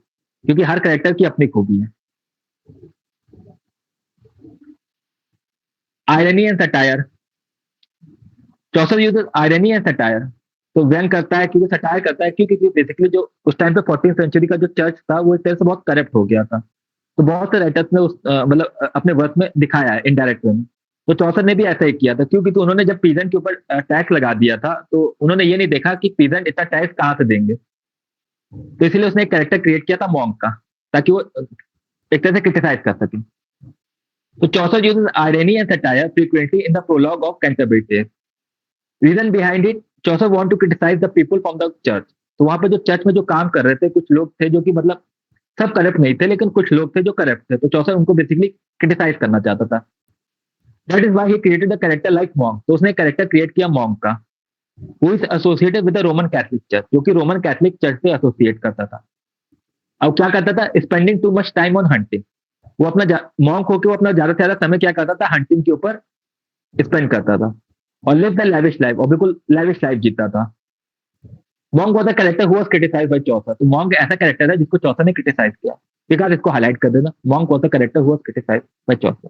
क्योंकि हर कैरेक्टर की अपनी खूबी है. Irony and satire. Chaucer uses irony and satire. तो व्यंग करता है, क्योंकि सटायर करता है क्योंकि बेसिकली जो उस टाइम पे 14th सेंचुरी का जो चर्च था वो एक तरह से बहुत करप्ट हो गया था. तो बहुत से राइटर्स ने उस मतलब अपने वर्क में दिखाया है इनडायरेक्ट वे में. तो चौसर ने भी ऐसा ही किया था, क्योंकि तो उन्होंने जब पीजेंट के ऊपर टैक्स लगा दिया था तो उन्होंने ये नहीं देखा कि पीजेंट इतना टैक्स कहाँ से देंगे. तो इसलिए उसने एक कैरेक्टर क्रिएट किया था मॉन्क का, ताकि वो एक तरह से क्रिटिसाइज कर सके. तो Chaucer uses irony and satire frequently in the prologue of Canterbury Tales. Reason behind it, Chaucer want to criticise the people from the church. तो वहां पे जो चर्च में जो काम कर रहे थे कुछ लोग थे जो कि मतलब सब करप्ट नहीं थे, लेकिन कुछ लोग थे जो करप्ट थे. तो चौसर उनको बेसिकली क्रिटिसाइज करना चाहता था. That is why he created the character like monk. तो उसने कैरेक्टर क्रिएट किया मॉन्क का, who is associated with the Roman Catholic church, जो कि रोमन कैथलिक चर्च से एसोसिएट करता था. अब क्या करता था, spending too much time on hunting. वो अपना मॉन्क होकर वो अपना ज्यादा से ज्यादा समय क्या करता था, हंटिंग के ऊपर स्पेंड करता था. और लिव द लैविश लाइफ, और बिल्कुल लैविश लाइफ जीता था. Monk was the character who was criticised by Chaucer. तो मॉन्क ऐसा कैरेक्टर है जिसको चौसर ने क्रिटिसाइज किया. बिकॉज़ इसको हाईलाइट कर देना, monk was the character who was criticised by Chaucer.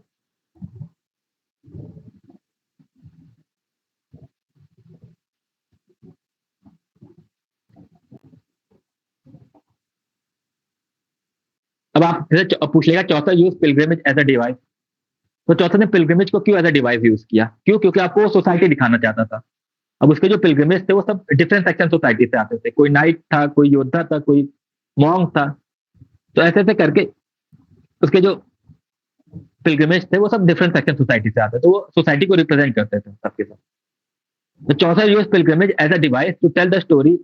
अब आप पूछ लेगा Chaucer use pilgrimage as a device. तो चौसर ने पिलग्रिमेज को क्यों एज अ डिवाइस यूज किया, क्यों? क्योंकि आपको वो सोसाइटी दिखाना चाहता था. अब उसके जो पिलग्रिमेज थे वो सब डिफरेंट सेक्शन सोसाइटी से आते थे. कोई नाइट था, कोई योद्धा था, कोई मॉन्क था. तो ऐसे ऐसे करके उसके जो पिलग्रिमेज थे वो सब डिफरेंट सेक्शन सोसाइटी से आते थे. तो वो सोसाइटी को रिप्रेजेंट करते थे सबके साथ. तो Chaucer use pilgrimage as a device to tell the story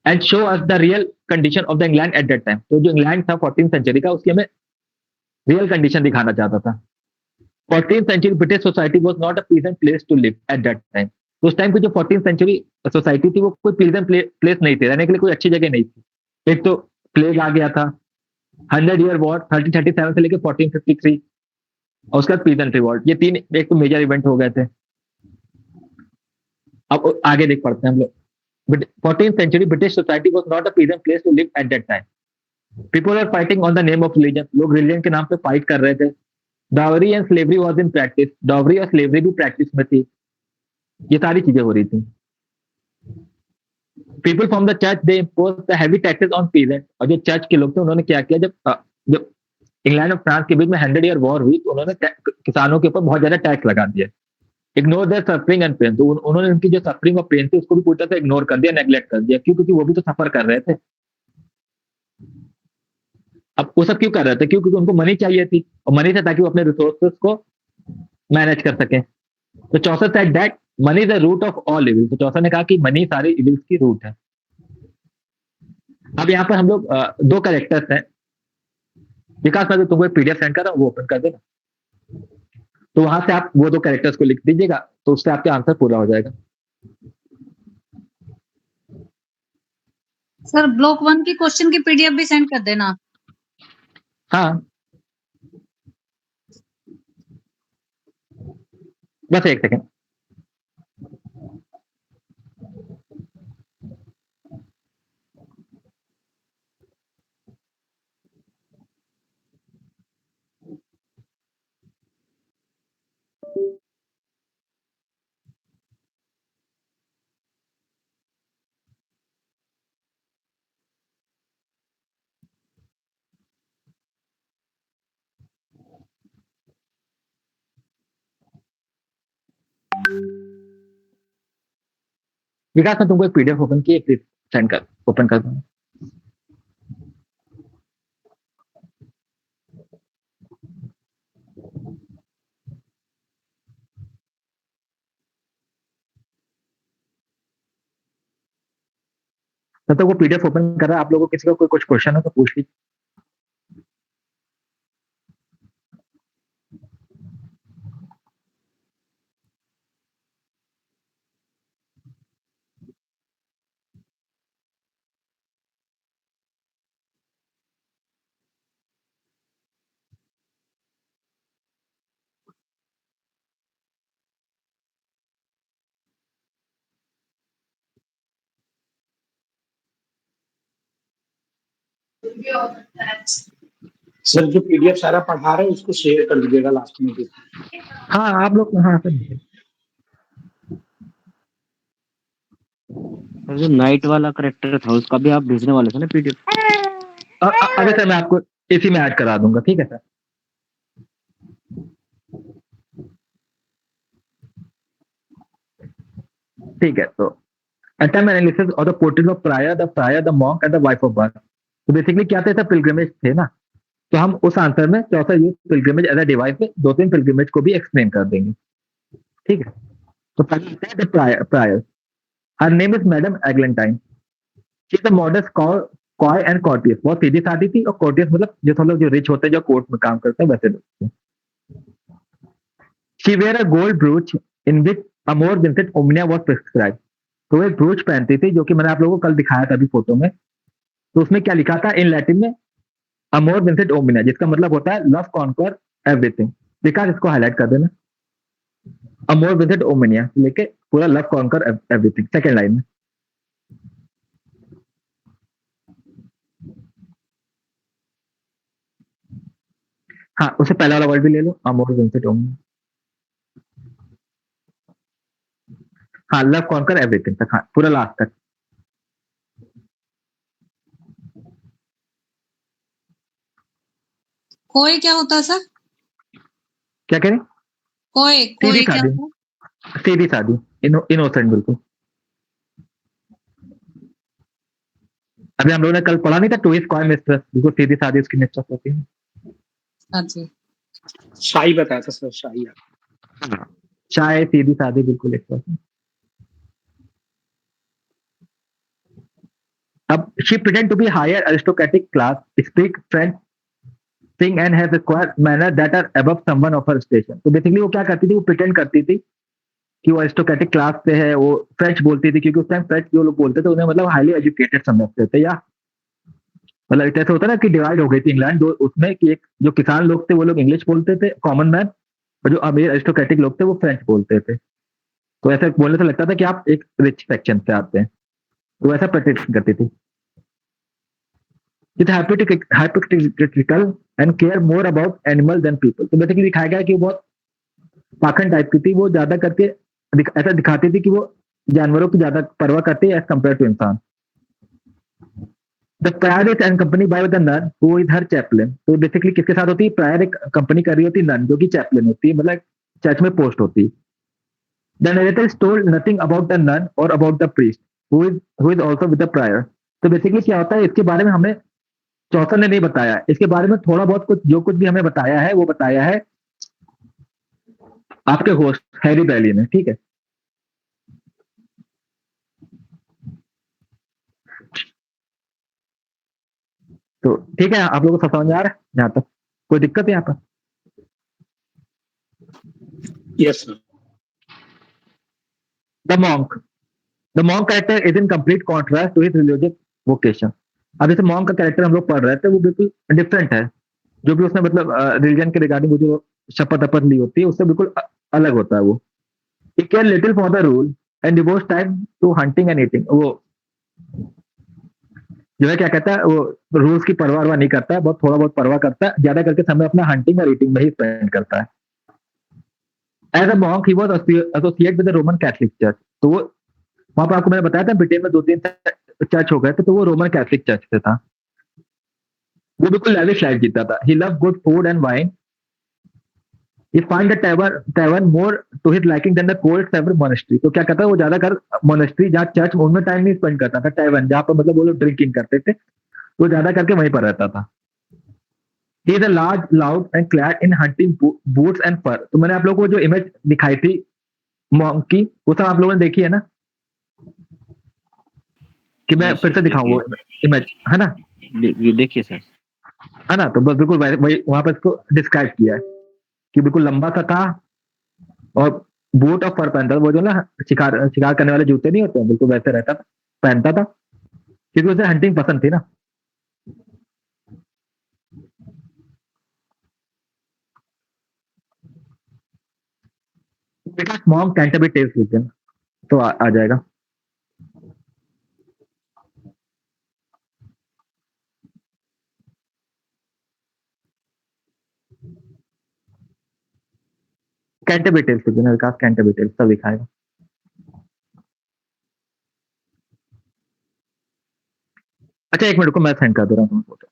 and show us the real condition of the England at that time. तो जो इंग्लैंड था 14th सेंचुरी का, उसकी हमें रियल कंडीशन दिखाना चाहता था. 14th century British society was not a pleasant place to live at that time. तो उस टाइम की जो 14th सेंचुरी सोसाइटी थी वो कोई प्लीजेंट प्लेस नहीं थी, रहने के लिए कोई अच्छी जगह नहीं थी. एक तो प्लेग आ गया था, 100 ईयर वॉर 1337 से लेकर 1453, और उसके बाद पीजेंट रिवॉल्ट. ये तीन एक तो मेजर इवेंट हो गए थे. अब आगे देख पढ़ते हैं हम लोग. 14th century British society was not a pleasant place to live at that time. People were fighting on the name of religion. लोग religion के नाम पे फाइट कर रहे थे. Dowry and slavery was in practice. Dowry और slavery भी प्रैक्टिस में थी. ये सारी चीजें हो रही थी. People from the church they imposed the heavy taxes on peasants. और जो चर्च के लोग थे उन्होंने क्या किया, जब इंग्लैंड और फ्रांस के बीच में 100 ईयर वॉर हुई तो उन्होंने किसानों के ऊपर बहुत ज्यादा टैक्स लगा दिया. Ignore their suffering and pain. तो उन्होंने उनकी जो सफरिंग और पेन थी उसको भी पूरी तरह से इग्नोर कर दिया, नेग्लेक्ट कर दिया. क्यों? क्योंकि वो भी तो सफर कर रहे थे. अब वो सब क्यों कर रहे थे? क्यों? क्योंकि उनको मनी चाहिए थी, और मनी से ताकि वो अपने रिसोर्सेज को मैनेज कर सके. तो Chaucer said that money is the root of all evil. तो चौसर ने कहा कि मनी सारी इविल्स की रूट है. अब यहाँ पर हम लोग दो कैरेक्टर्स हैं. विकास, मैं तो तुमको एक पीडीएफ सेंड कर रहा हूँ, वो ओपन कर देना. तो वहां से आप वो दो कैरेक्टर्स को लिख दीजिएगा, तो उससे आपका आंसर पूरा हो जाएगा. सर ब्लॉक 1 की क्वेश्चन की पीडीएफ भी सेंड कर देना. हाँ, बस एक सेकेंड. विकास, मैं तुमको एक पीडीएफ ओपन की प्लीज सेंड कर ओपन कर दूंगा. तब तक वो पीडीएफ ओपन कर रहा है. आप लोगों को किसी का कोई कुछ क्वेश्चन हो तो पूछ लीजिए. सर जो पीडीएफ सारा पढ़ा रहे हैं उसको शेयर कर दीजिएगा लास्ट में भी. हाँ, आप लोग हाँ सर. जो नाइट वाला करेक्टर था उसका भी आप भेजने वाले थे ना पीडीएफ. अगर सर मैं आपको इसी में ऐड करा दूंगा. ठीक है सर. ठीक है. तो टाइम एनालिसिस और the portrait of prior the monk and the wife of birth. तो बेसिकली क्या थे, पिलग्रिमेज थे ना. तो हम उस आंसर में चौथा use pilgrimage as a device पे 2-3 पिलग्रिमेज को भी एक्सप्लेन कर देंगे. ठीक है. तो पहले आता है द प्रायर. हर name is Madam Eglantine. She is a modest coy and courteous. बहुत सीधी सादी थी, और कॉर्टियस मतलब जो थोड़ा जो रिच होते हैं, जो कोर्ट में काम करते हैं, वैसे लोग. She wear a gold brooch in which अमोर विंसेंट ओमनिया वाज प्रिस्क्राइब. तो एक ब्रूच पहनती थी, जो कि मैंने आप लोगों को कल दिखाया था अभी फोटो में. तो उसमें क्या लिखा था इन लैटिन में, अमोर विंसेंट ओमनिया, जिसका मतलब होता है लव कॉन्कर एवरीथिंग. विकास, इसको हाईलाइट कर देना. अमोर विंसेंट ओमनिया लेके पूरा love conquer everything second line में. हाँ, उससे पहला वाला वर्ड भी ले लो, अमोर विंसेंट ओमनिया. हाँ, लव कॉन्कर एवरीथिंग तक. हाँ, पूरा लास्ट तक. कोई क्या होता है सर? क्या करें? कोई सीधी क्या सादी, होता है? सीधी सादी, इनोसेंट बिल्कुल. अभी हम लोगों ने कल पढ़ा नहीं था, टू इज कॉय मिस्ट्रेस. बिल्कुल सीधी सादी उसकी मिस्ट्रेस होती है. हाँ जी. शाही बताया था सर, शाही. चाय सीधी सादी बिल्कुल एक तरह से. अब she pretend to be higher aristocratic class, speak French, sing and have acquired manner that are above someone of her station. तो बेसिकली वो क्या करती थी, वो प्रिटेंड करती थी कि वो अरिस्टोक्रेटिक क्लास से है. वो फ्रेंच बोलती थी, क्योंकि उस टाइम फ्रेंच जो लोग बोलते थे उन्हें मतलब हाईली एजुकेटेड समझते थे. या मतलब ऐसा होता है ना कि डिवाइड हो गई थी इंग्लैंड दो उसमें, कि एक जो किसान लोग थे वो लोग इंग्लिश बोलते थे, कॉमन मैन, और जो अमीर अरिस्टोक्रेटिक लोग थे वो फ्रेंच बोलते थे. तो ऐसा बोलने से लगता था कि आप एक रिच सेक्शन से आते हैं, तो ऐसा प्रेडिक्ट करती थी। It hypocritical and care more about animal than people. तो बेसिकली दिखाया गया कि वो बहुत पाखंड टाइप की थी, वो ज्यादा करके ऐसा दिखाती थी कि वो जानवरों की ज्यादा परवाह करती है एज कम्पेयर टू इंसान। The prior is and company by the nun who is her chaplain. तो बेसिकली किसके साथ होती है? प्रायर एक कंपनी कर रही होती है नन, जो कि चैपलिन होती है, मतलब चर्च में पोस्ट होती है। The narrator is told nothing about the nun or about the priest who is also with the prior. तो बेसिकली क्या होता है, इसके बारे में हमें चौथर ने नहीं बताया, इसके बारे में थोड़ा बहुत कुछ जो कुछ भी हमें बताया है वो बताया है आपके होस्ट हैरी बैली ने, ठीक है। तो ठीक है, आप लोगों को सब समझ आ रहा है यहाँ तक? कोई दिक्कत है यहाँ पर? Yes sir. The monk the monk character is in complete contrast to his religious vocation. अब जैसे मॉन्क का कैरेक्टर हम लोग पढ़ रहे थे, वो बिल्कुल डिफरेंट है। जो भी उसने मतलब रिलीजन के रिगार्डिंग वो जो शपथ अपथ ली होती है, उससे बिल्कुल अलग होता है वो। He care little for the rule and devotes time to hunting and eating. वो जो है क्या कहता है, वो रूल्स की परवाह वरवाह नहीं करता है, बहुत थोड़ा बहुत परवाह करता है, ज्यादा करके समय अपना हंटिंग और ईटिंग में ही स्पेंड करता है। As a monk he was associate with the Roman Catholic church. तो वो वहां पर आपको मैंने बताया था ब्रिटेन में दो तीन चर्च हो गए थे, तो वो रोमन कैथलिक चर्च से था। वो बिल्कुल लैविश लाइफ जीता था। He love good food and wine. He find the tavern more to his liking than the cold summer monastery। तो क्या कहता है, वो ज्यादा कर मोनेस्ट्री जहाँ चर्च में उनमें टाइम नहीं स्पेंड करता था, टैवन जहाँ पर मतलब वो लोग ड्रिंकिंग करते थे, वो ज्यादा करके वहीं पर रहता था। He is a large loud and clad in hunting boots and fur. तो मैंने आप लोगों को जो इमेज दिखाई थी मॉन्क की, वो सब आप लोगों ने देखी है ना? कि मैं यस फिर से सर, दिखाऊं वो इमेज, है ना? देखिए सर। है ना? तो बस बिल्कुल वही वहां पर इसको डिस्क्राइब किया है कि बिल्कुल लंबा सा था और बूट और फर पहनता था। वो जो ना शिकार शिकार करने वाले जूते नहीं होते हैं, बिल्कुल वैसे रहता था, पहनता था, क्योंकि उसे हंटिंग पसंद थी ना। बेटा मॉम कैंटरबरी टेल्स लिख देना तो आ जाएगा। कैंटरबरी टेल्स लिख देना विकास, कैंटरबरी टेल्स सब दिखाएगा। अच्छा एक मिनट को मैं सेंड कर दे रहा हूँ फोटो।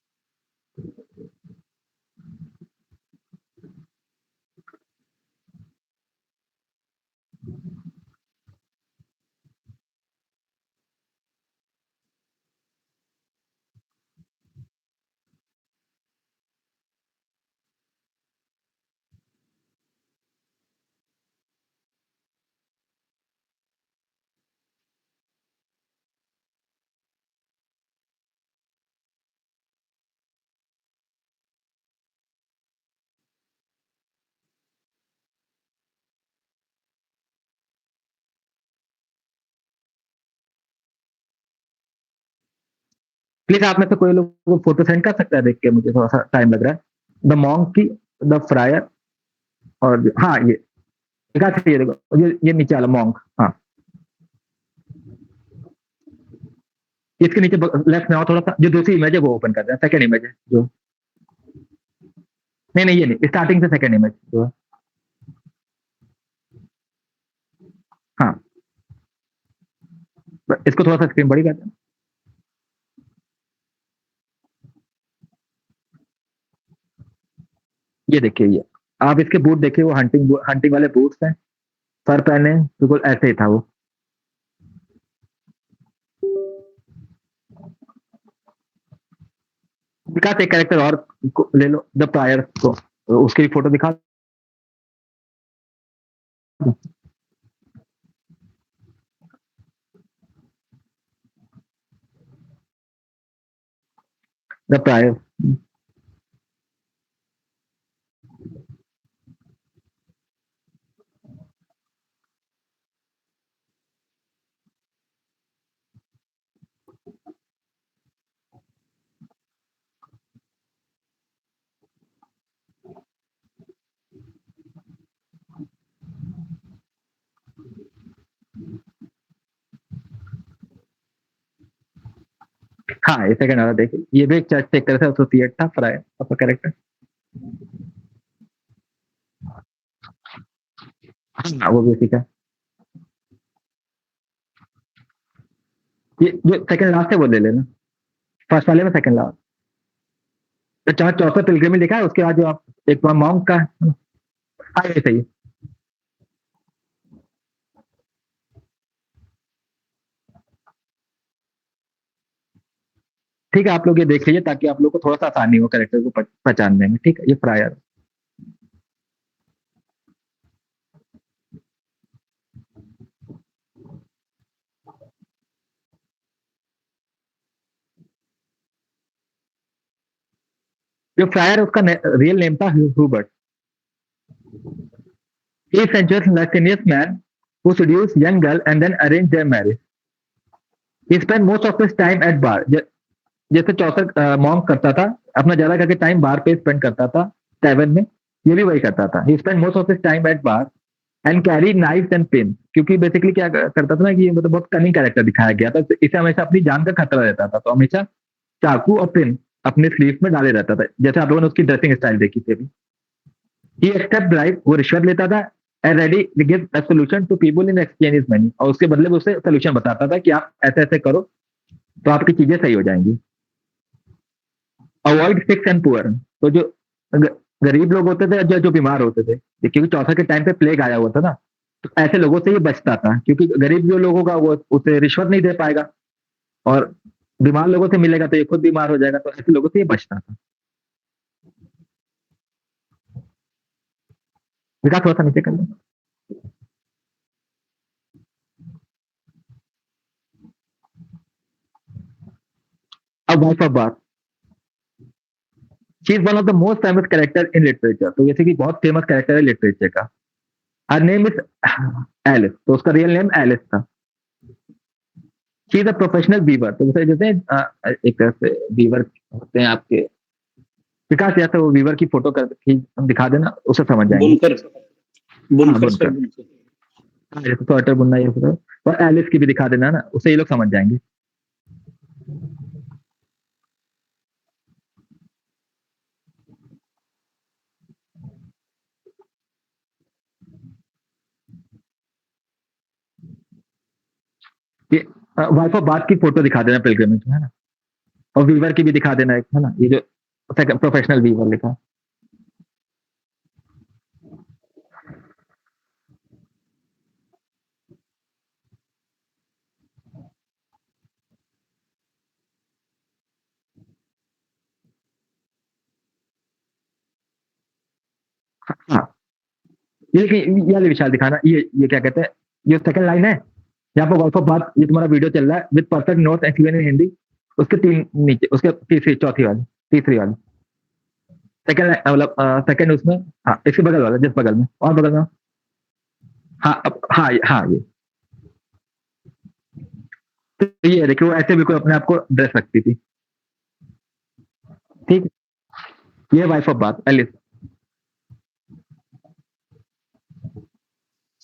प्लीज आप में से कोई लोग फोटो सेंड कर सकता है, देख के मुझे थोड़ा सा टाइम लग रहा है। द मॉन्क की, द फ्रायर, और हाँ ये विकास, ये देखो ये नीचे वाला मॉन्क, हाँ इसके नीचे लेफ्ट में आओ थोड़ा सा, जो दूसरी इमेज है वो ओपन कर रहे हैं, सेकंड इमेज है जो, नहीं नहीं ये नहीं, स्टार्टिंग से सेकंड इमेज जो है, हाँ इसको थोड़ा सा स्क्रीन बड़ी कर देना। ये देखिए, ये आप इसके बूट देखिए, वो हंटिंग हंटिंग वाले बूट्स हैं, सर पहने बिल्कुल ऐसे ही था वो। विकास एक कैरेक्टर और ले लो, द प्रायर को, उसकी भी फोटो दिखा दो। द प्रायर, हाँ, ये सेकंड वाला देखिए, ये भी एक चर्च से एक तरह से एसोसिएट था फ्राई आपका कैरेक्टर। हाँ, वो भी उसी का। ये जो सेकंड लास्ट है वो ले लेना, फर्स्ट वाले में सेकंड लास्ट। तो चाहे चौथा पिलग्रिम में लिखा है, उसके बाद जो आप एक मॉन्क का है। हाँ, ये सही है। ठीक है, आप लोग ये देख लीजिए ताकि आप लोग को थोड़ा सा आसानी हो कैरेक्टर को पहचानने में। ठीक है, ये फ्रायर। जो फ्रायर उसका रियल नेम था Hubert. He is a just lascivious man who seduced young girl and then arranged their marriage. He spent most of his time at bar. जैसे चौसठ मॉन्क करता था, अपना ज्यादा करके टाइम बार पे स्पेंड करता था, टैवन में। ये भी वही करता था। He spend most of his time at bar and carry knives and pin, क्योंकि बेसिकली क्या करता था ना कि ये मतलब बहुत कनिंग कैरेक्टर दिखाया गया था, इसे हमेशा अपनी जान का खतरा रहता था, तो हमेशा चाकू और पिन अपने स्लीव में डाले रहता था। जैसे आप लोगों ने उसकी ड्रेसिंग स्टाइल देखी थी अभी। ही एक्सेप्ट ब्राइब, वो रिश्वत लेता था and ready give a solution to people in exchange money, और उसके बदले में उसे सोल्यूशन बताता था कि आप ऐसे ऐसे करो तो आपकी चीजें सही हो जाएंगी। अवॉइड सिक्स एंड पुअर, तो जो गरीब लोग होते थे, जो बीमार होते थे, क्योंकि चौथा के टाइम पे प्लेग आया हुआ था ना, तो ऐसे लोगों से ये बचता था, क्योंकि गरीब जो लोग होगा वो उसे रिश्वत नहीं दे पाएगा, और बीमार लोगों से मिलेगा तो ये खुद बीमार हो जाएगा, तो ऐसे लोगों से ये बचता था। विकास थोड़ा सा नीचे कर लो। अब wife of bar, she is one of the most famous character in literature, तो जैसे कि बहुत फेमस कैरेक्टर है लिटरेचर का। हर नेम इज एलिस, तो उसका रियल नेम एलिस था। She is a professional weaver, तो जैसे जैसे एक तरह से वीवर होते हैं आपके विकास, जैसे वो वीवर की फोटो कर दिखा देना, उसे समझ जाएंगे। बुनकर हाँ, बुनकर सर बुनकर। बुनकर। हाँ, जैसे स्वेटर बुनना ये सब। और एलिस की भी दिखा देना ना, उसे ये लोग समझ जाएंगे। ये वाइफ ऑफ बाथ की फोटो दिखा देना पिलग्रिमेज में, है ना। और वीवर की भी दिखा देना एक, है ना, ये जो प्रोफेशनल वीवर लिखा। हाँ, ये वाली विशाल दिखाना, ये क्या कहते हैं, ये सेकंड लाइन है यहाँ पर वाइफ ऑफ बात, ये तुम्हारा वीडियो चल रहा है with perfect notes explain in Hindi, उसके तीन नीचे, उसके तीसरी चौथी वाली, तीसरी वाली सेकंड, मतलब सेकंड उसमें। हाँ, इसके बगल वाला, जिस बगल में और बगल में। हाँ, हाँ, हाँ, ये देखिए, वो ऐसे बिल्कुल अपने आप को ड्रेस रखती थी। ठीक, ये वाइफ ऑफ बात एलिस।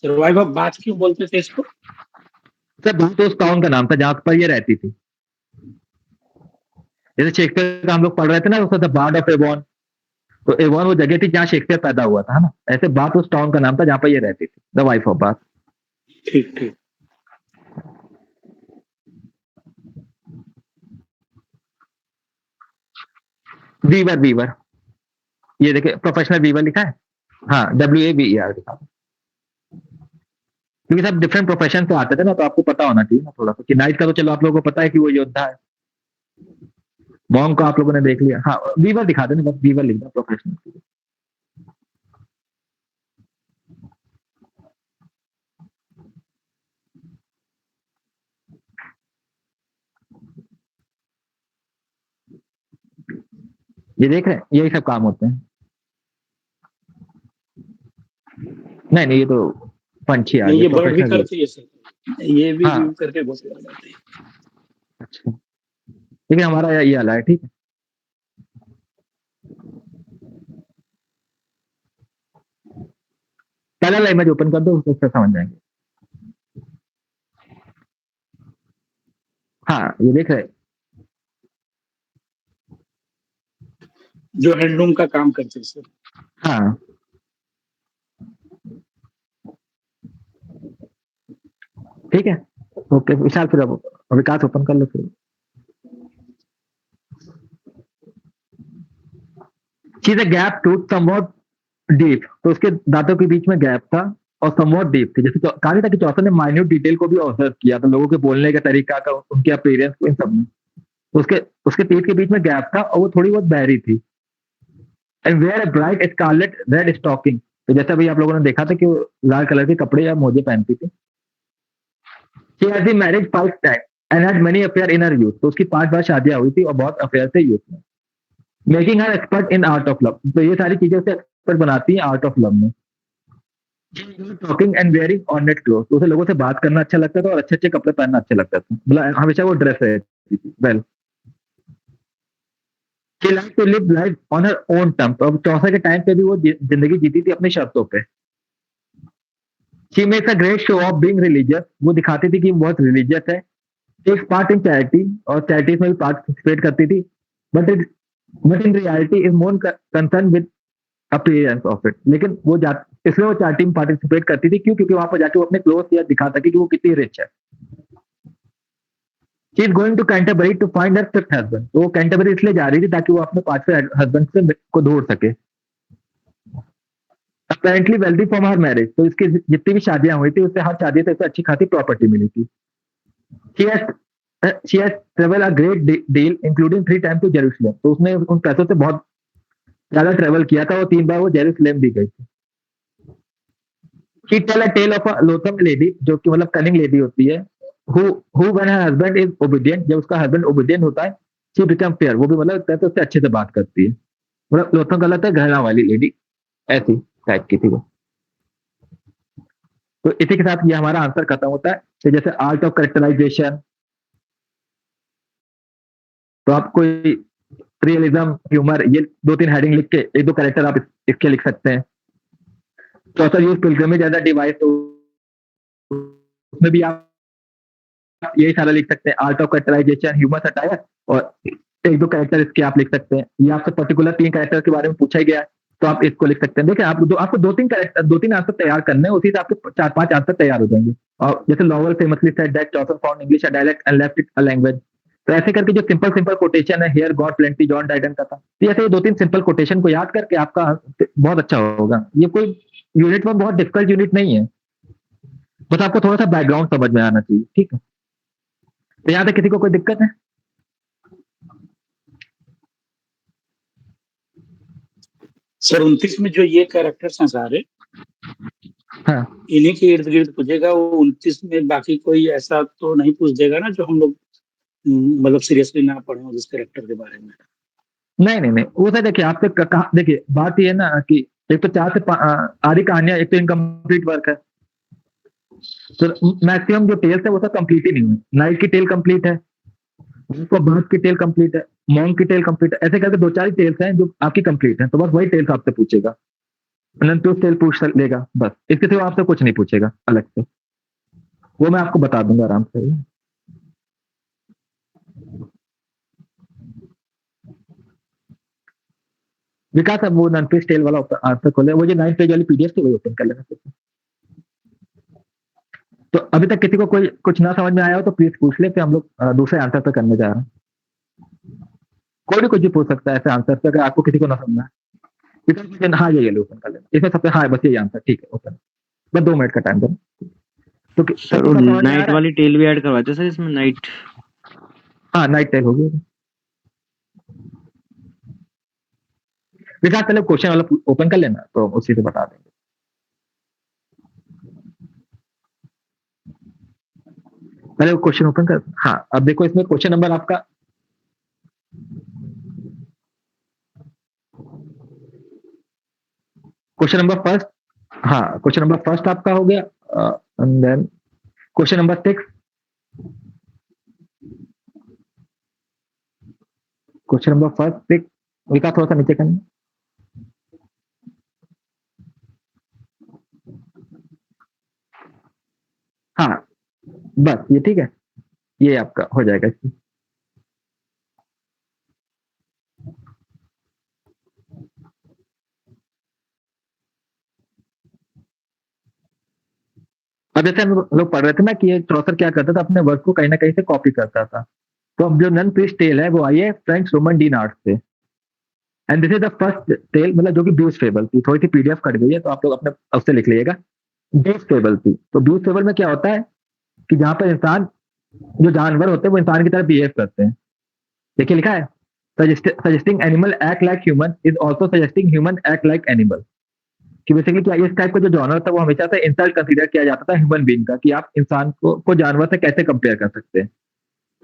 सर्वाइव बात क्यों बोलते थे इसको? सर, बात उस टाउन का नाम था जहाँ पर ये रहती थी। जैसे शेक्सपियर का हम लोग पढ़ रहे थे ना, उसका द बार्ड ऑफ एवॉन, तो एवॉन वो जगह थी जहाँ शेक्सपियर पैदा हुआ था, है ना। ऐसे बात उस टाउन का नाम था जहाँ पर ये रहती थी, द वाइफ ऑफ बात। ठीक ठीक। वीवर, वीवर, ये देखिए प्रोफेशनल वीवर लिखा है। हाँ, WAVER लिखा है। क्योंकि सब डिफरेंट प्रोफेशन से आते थे ना, तो आपको पता होना चाहिए ना थोड़ा सा, कि नाइट का तो चलो आप लोगों को पता है कि वो योद्धा है। मॉन्क को आप लोगों ने देख लिया। हाँ, वीवर दिखा देना, बस वीवर लिखना प्रोफेशनल। ये देख रहे हैं, यही सब काम होते हैं। नहीं नहीं, ये तो पंछी आ नहीं, गए ये बर्ड भी प्रोफेशनल। करती है सर, ये भी हाँ, व्यू करके बहुत याद आती है। अच्छा, लेकिन हमारा ये वाला है, ठीक है। पहला इमेज ओपन कर दो, उससे समझ जाएंगे। हाँ, ये देख रहे हैं, जो हैंडलूम का काम करते हैं सर। हाँ ठीक है, ओके विशाल, फिर अब विकास ओपन कर लो फिर। She the gap tooth somewhat deep, तो उसके दांतों के बीच में गैप था और समवॉट डीप थी। जैसे कहा था कि चौथा ने माइन्यूट डिटेल को भी ऑब्जर्व किया, तो लोगों के बोलने का तरीका का, उनके अपीयरेंस को, इन सब में उसके उसके टीथ के बीच में गैप था और वो थोड़ी बहुत बहरी थी। And wear a bright scarlet red stocking, तो जैसा भी आप लोगों ने देखा था कि वो लाल कलर के कपड़े या मोजे पहनती थी। She has been married 5 times and had many affair in her youth, तो उसकी 5 बार शादियां हुई थी और बहुत अफेयर थे यूथ में। Making her expert in art of love, तो ये सारी चीजें उसे एक्सपर्ट बनाती हैं आर्ट ऑफ लव में। Talking and wearing ornate cloth, तो उसे लोगों से बात करना अच्छा लगता था और अच्छे अच्छे कपड़े पहनना अच्छा लगता था, मतलब हमेशा वो ड्रेस रहती थी well. She like to live life on her own terms, और 64 के टाइम पे भी वो जिंदगी जीती थी अपनी शर्तों पे। She makes a great show off being religious, वो दिखाती थी कि वो बहुत रिलीजियस है। टेक्स पार्ट इन चैरिटी, और चैरिटीज में भी पार्टिसिपेट करती थी। But it but in reality is more concern with appearance of it, लेकिन वो जा इसलिए वो चार्टिंग में पार्टिसिपेट करती थी, क्यों? क्योंकि वहां पर जाके वो अपने क्लोथ या दिखा सके कि वो कितनी रिच है। She is going to Canterbury to find her fifth husband, तो वो कैंटरबरी इसलिए जा रही थी ताकि वो अपने 5वें हस्बैंड से को ढूंढ सके। Apparently wealthy from her marriage, तो इसकी जितनी भी शादियां हुई थी उससे हर शादी से इसे अच्छी खासी प्रॉपर्टी मिली थी। She has she has travel a great deal including 3 time to Jerusalem, तो उसने उन पैसों से बहुत ज्यादा ट्रेवल किया था और 3 बार वो जेरूसलम भी गई थी। She tell a tale of a loathly lady, जो कि मतलब कनिंग लेडी होती है, who when her husband is obedient, जब उसका हस्बैंड ओबीडियंट होता है, she become fair, वो भी मतलब कहते हैं उससे अच्छे से बात करती है, मतलब लोथम का लगता है घृणा वाली लेडी, ऐसी टाइप की थी वो। तो इसी के साथ ये हमारा आंसर खत्म होता है। तो जैसे आर्ट ऑफ करेक्टराइजेशन, तो आप कोई रियलिज्म, ह्यूमर, ये 2-3 हेडिंग लिख के 1-2 कैरेक्टर आप इसके लिख सकते हैं। चौथा use pilgrimage as a device, तो उसमें भी आप यही सारा लिख सकते हैं, art of characterization, humour satire, और 1-2 कैरेक्टर इसके आप लिख सकते हैं। ये आपसे पर्टिकुलर 3 कैरेक्टर के बारे में पूछा ही गया है, तो आप इसको लिख सकते हैं। देखिए आपको 2-3 कैरेक्टर, 2-3 आंसर तैयार करने हैं, उसी से आपके 4-5 आंसर तैयार हो जाएंगे। और जैसे Lowell famously said that Chaucer found English a dialect and left it a language, तो ऐसे करके जो सिंपल सिंपल कोटेशन है, here God plenty John Dryden का था, तो ऐसे 2-3 सिंपल कोटेशन को याद करके आपका बहुत अच्छा होगा। ये कोई यूनिट 1 बहुत डिफिकल्ट यूनिट नहीं है, बस आपको थोड़ा सा बैकग्राउंड समझ में आना चाहिए, ठीक है? तो यहाँ तक किसी को कोई दिक्कत है? सर 29 में जो ये कैरेक्टर्स हैं सारे, हाँ इन्हीं के इर्द गिर्द पूछेगा। वो 29 में बाकी कोई ऐसा तो नहीं पूछ देगा ना जो हम लोग मतलब सीरियसली ना पढ़े हो जिस कैरेक्टर के बारे में। नहीं नहीं नहीं, वो सर देखिए आपसे देखिए बात ये है ना कि एक तो 4 से आधी कहानियां, एक तो इनकम्प्लीट वर्क है, तो मैक्सिमम जो टेल्स है वो सब कंप्लीट ही नहीं हुई। नाइट की टेल कंप्लीट है, उसको बात की टेल कंप्लीट है, मॉन्ग की टेल कंप्लीट है, ऐसे करके 2-4 टेल्स हैं जो आपकी कंप्लीट है, तो बस वही टेल्स आपसे पूछेगा, अनंतुस टेल पूछ लेगा, बस इसके सिवा आपसे कुछ नहीं पूछेगा अलग से, वो मैं आपको बता दूंगा आराम से। विकास अब वो ननफिश टेल वाला आंसर खोले, वो जो 9 पेज वाली पीडीएफ थी वही ओपन कर लेना। तो अभी तक किसी को कोई कुछ ना समझ में आया हो तो प्लीज पूछ ले, फिर हम लोग दूसरे आंसर पे करने जा रहे हैं। कोई भी कुछ भी पूछ सकता है ऐसे आंसर पे, अगर आपको किसी को ना समझना है। हाँ ये लो ओपन कर लेना, इसमें सबसे हाँ बस यही आंसर, ठीक है ओपन, बस 2 मिनट का टाइम दो। तो सर नाइट वाली टेल भी ऐड करवाते सर इसमें, नाइट। हाँ नाइट टेल होगी। विकास पहले क्वेश्चन वाला ओपन कर लेना, तो उसी से बता देंगे। पहले क्वेश्चन ओपन कर, हाँ अब देखो इसमें क्वेश्चन नंबर आपका क्वेश्चन नंबर फर्स्ट, हाँ क्वेश्चन नंबर फर्स्ट आपका हो गया, and then question number 6, question number first 6, Vikas थोड़ा सा नीचे करना। हाँ बस ये ठीक है, ये आपका हो जाएगा। अब जैसे हम लोग पढ़ रहे थे ना कि ये चौसर क्या करता था, अपने वर्क को कहीं ना कहीं से कॉपी करता था। तो अब जो नन प्रिस्ट टेल है वो आई है फ्रेंच रोमन डीन आर्ट से। And this is the first tale, मतलब जो कि ब्यूस फेबल थी। थोड़ी सी पीडीएफ कट गई है तो आप लोग अपने उससे लिख लीजिएगा। ब्यूस फेबल थी। तो ब्यूस फेबल में क्या होता है कि जहाँ पर इंसान, जो जानवर होते हैं वो इंसान की तरह बिहेव करते हैं। देखिए लिखा है, suggesting animal act like human is also suggesting human act like animal. कि बेसिकली क्या इस टाइप का जो जॉनर था वो हमेशा से इंसल्ट कंसीडर किया जाता था ह्यूमन बीइंग का, कि आप इंसान को जानवर से कैसे कंपेयर कर सकते हैं।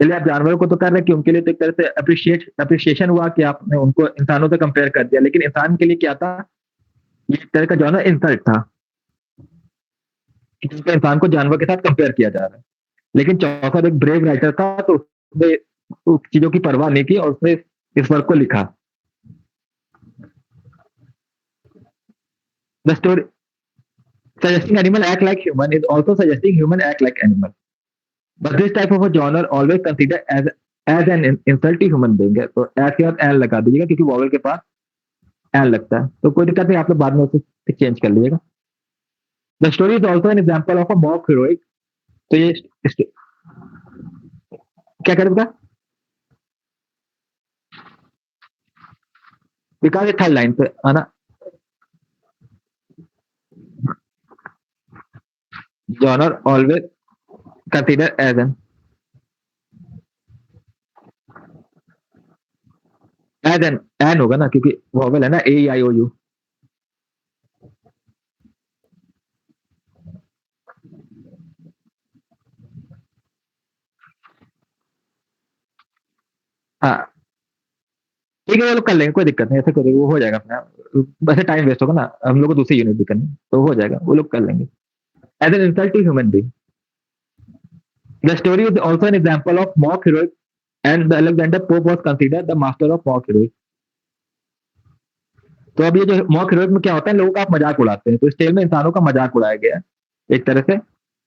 चलिए आप जानवरों को तो कर रहे हैं कि उनके लिए तो एक तरह से अप्रिशिएशन हुआ कि आपने उनको इंसानों से कंपेयर कर दिया, लेकिन इंसान के लिए क्या था, ये एक तरह का जॉनर इंसल्ट था कि जिसमें इंसान को जानवर के साथ कंपेयर किया जा रहा है। लेकिन चौसर एक ब्रेव राइटर था, तो उसने उस चीजों की परवाह नहीं की और उसने इस वर्क को लिखा। The story suggesting animal act like human is also suggesting human act like animal. But this type of a genre always considered as an insult to human being है। तो as के बाद एल लगा दीजिएगा क्योंकि वॉवल के पास एल लगता है, तो कोई दिक्कत नहीं, आप लोग बाद में उसे चेंज कर लीजिएगा। The story is also an example of a mock heroic. तो ये क्या करेगा, बिकॉज ये थर्ड लाइन पे है ना, genre always considered as an होगा ना, क्योंकि वॉवल है ना ए आई ओ यू। हाँ ठीक है, वो लोग कर लेंगे, कोई दिक्कत नहीं, ऐसे करेंगे वो हो जाएगा अपना। वैसे टाइम वेस्ट होगा ना, हम लोग को दूसरी यूनिट भी करनी, तो हो जाएगा, वो लोग कर लेंगे। As an insult to human being, the story is also an example of mock heroic and the Alexander Pope was considered the master of mock heroic. तो अब ये जो मॉक हीरोइक में क्या होता है, लोगों का आप मजाक उड़ाते हैं, तो इस टेल में इंसानों का मजाक उड़ाया गया है एक तरह से।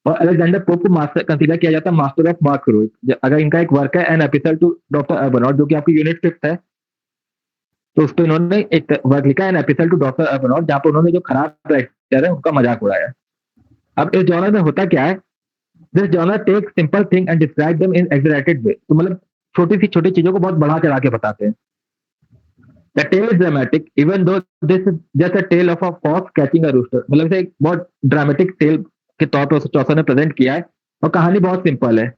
और अलेक्जेंडर पोप को मास्टर कंसीडर किया जाता है मास्टर ऑफ मॉक हीरोइक। अगर इनका एक वर्क है एन एपिसोड टू डॉक्टर अर्बनॉट, जो कि आपकी यूनिट 5 है, तो उस पर इन्होंने एक वर्क लिखा है एन एपिसोड टू डॉक्टर अर्बनॉट, जहाँ पर उन्होंने जो खराब राइटर है उनका मजाक उड़ाया है। अब इस जॉनर में होता क्या है, this genre take simple thing and describe them in exaggerated way. तो मतलब छोटी चीजों को बहुत बढ़ा चढ़ा के बताते हैं। The tale is dramatic even though this is just a tale of a fox catching a rooster. मतलब इसे एक बहुत ड्रामेटिक टेल के तौर पर चौसर ने प्रेजेंट किया है, और कहानी बहुत सिंपल है।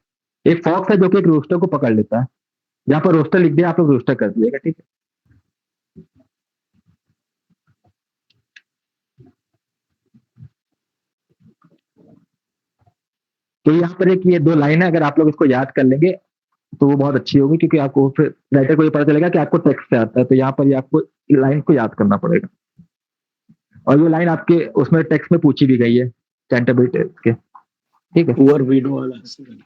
एक फॉक्स है जो कि एक रूस्टर को पकड़ लेता है, यहाँ पर रोस्टर लिख दिया, आप लोग रोस्टर कर दिएगा, ठीक है। तो यहाँ पर एक ये 2 लाइन है, अगर आप लोग इसको याद कर लेंगे तो वो बहुत अच्छी होगी, क्योंकि आपको फिर राइटर को ये पता चलेगा कि आपको टेक्स्ट से आता है, तो यहाँ पर ये आपको लाइन को याद करना पड़ेगा। और ये लाइन आपके उसमें टेक्स्ट में पूछी भी गई है कैंटरबरी के, ठीक है। पुअर विडो वाला है।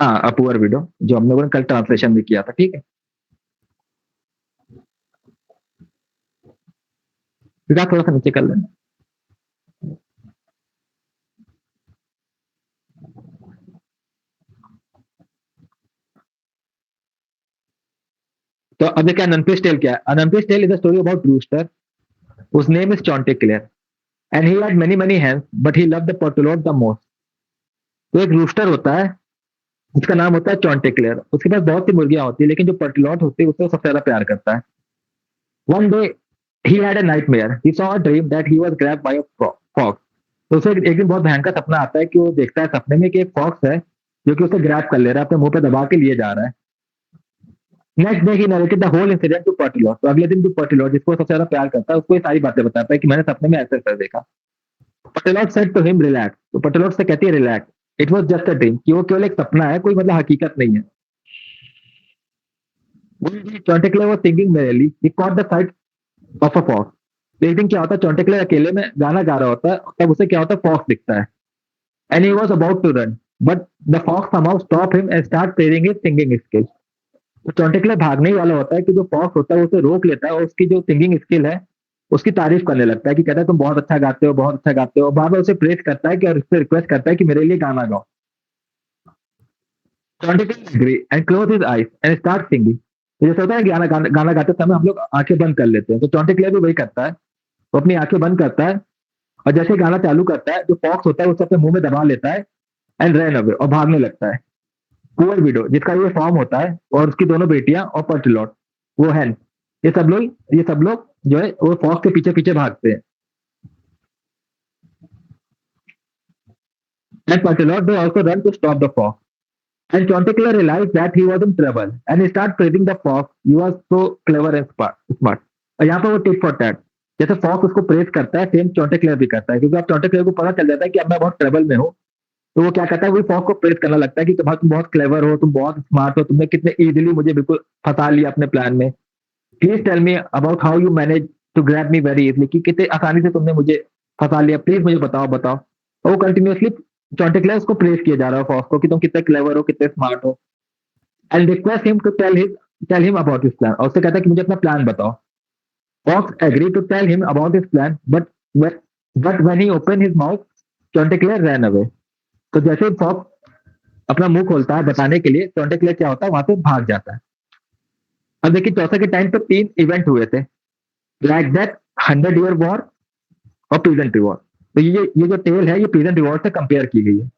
हाँ, अ पुअर विडो, जो हम लोगों ने कल ट्रांसलेशन भी किया था, ठीक है। फिर आप थोड़ा सा नीचे कर लेना। तो अब देखिए अनम्पिस टेल क्या है। अनम्पिस tale is a story about rooster whose name is Chanticleer and he had many hands but he loved the Portulot the most। तो एक रूस्टर होता है जिसका नाम होता है चॉन्टिक्लेयर, उसके पास बहुत सी मुर्गियां होती है, लेकिन जो पर्टिलॉट होती है उससे वो सबसे ज्यादा प्यार करता है। One day he had a nightmare, he saw a dream that he was grabbed by a fox। तो उसे एक दिन बहुत भयंकर सपना आता है कि वो देखता है सपने में कि एक फॉक्स है जो कि उसे ग्रैब कर ले रहा है, अपने मुंह पे दबा के लिए जा रहा है। Next day he narrated the whole incident to Pertelote. तो अगले दिन जो पर्टिलॉट जिसको सबसे ज्यादा प्यार करता है उसको ये सारी बातें बताता है कि मैंने सपने में ऐसे ऐसे देखा। पर्टिलॉट सेड टू हिम रिलैक्स। तो पर्टिलॉट से कहती है relax, it was just a dream, कि वो केवल एक सपना है, कोई मतलब हकीकत नहीं है। Chanticleer was thinking merrily, he caught the sight of a fox। एक दिन क्या होता है, चॉन्टिक्लेयर अकेले में गाना गा रहा होता है, तब उसे क्या होता है, फॉक्स दिखता है। And he was about to run but the fox somehow stop him and start praising his singing skills। तो चॉन्टिक्लेयर भागने ही वाला होता है कि जो फॉक्स होता है वो उसे रोक लेता है और उसकी जो सिंगिंग स्किल है उसकी तारीफ करने लगता है, कि कहता है तुम बहुत अच्छा गाते हो, बहुत अच्छा गाते हो। बार बार उसे प्रेस करता है कि और उससे रिक्वेस्ट करता है कि मेरे लिए गाना गाओ। Chanticleer agree and close his eyes and start singing. तो जैसे होता है गाना गाते समय हम लोग आंखें बंद कर लेते हैं, तो चॉन्टिक्लेयर भी वही करता है, वो अपनी आंखें बंद करता है और जैसे ही गाना चालू करता है, जो फॉक्स होता है उसे अपने मुंह में दबा लेता है एंड रन अवे, और भागने लगता है। पुअर विडो जिसका ये फॉर्म होता है, और उसकी दोनों बेटियां और पर्टिलॉट, वो है, ये सब लोग जो है वो फॉक्स के पीछे पीछे भागते हैं। And Pertelote they also run to stop the fox. And Chanticleer realized that he was in trouble and he started praising the fox. You are so clever and smart. और यहाँ पर वो टिप फॉर टैट, जैसे फॉक्स उसको प्रेस करता है, सेम चॉन्टिक्लेयर भी करता है, क्योंकि अब चॉन्टिक्लेयर को पता चल जाता है कि अब मैं बहुत ट्रबल में हूँ, तो वो क्या करता है, वो फॉक्स को प्रेस करने लगता है कि तुम बहुत क्लेवर हो, तुम बहुत स्मार्ट हो, तुमने कितने इजीली मुझे बिल्कुल फंसा लिया अपने प्लान में। Please tell me about how you manage to grab me very easily, कि कितने आसानी से तुमने मुझे फंसा लिया, प्लीज मुझे बताओ। और वो कंटिन्यूअसली चॉन्टिक्लेयर उसको प्रेस किया जा रहा है फॉक्स को, कि तुम कितने क्लेवर हो, कितने स्मार्ट हो, and request him to tell him about his plan. और उससे कहता है कि मुझे अपना प्लान बताओ। Fox agree to tell him about his plan, but when he open his mouth, Chanticleer run away. तो जैसे ही फॉक्स अपना मुंह खोलता है बताने के लिए, चॉन्टिक्लेयर क्या होता है, वहां से भाग जाता है। अब देखिए चौसा के टाइम पे 3 इवेंट हुए थे, लाइक दैट, 100 ईयर वॉर और पीजेंट्री वॉर। तो ये जो टेल है, ये पीजेंट्री वॉर से कंपेयर की गई है।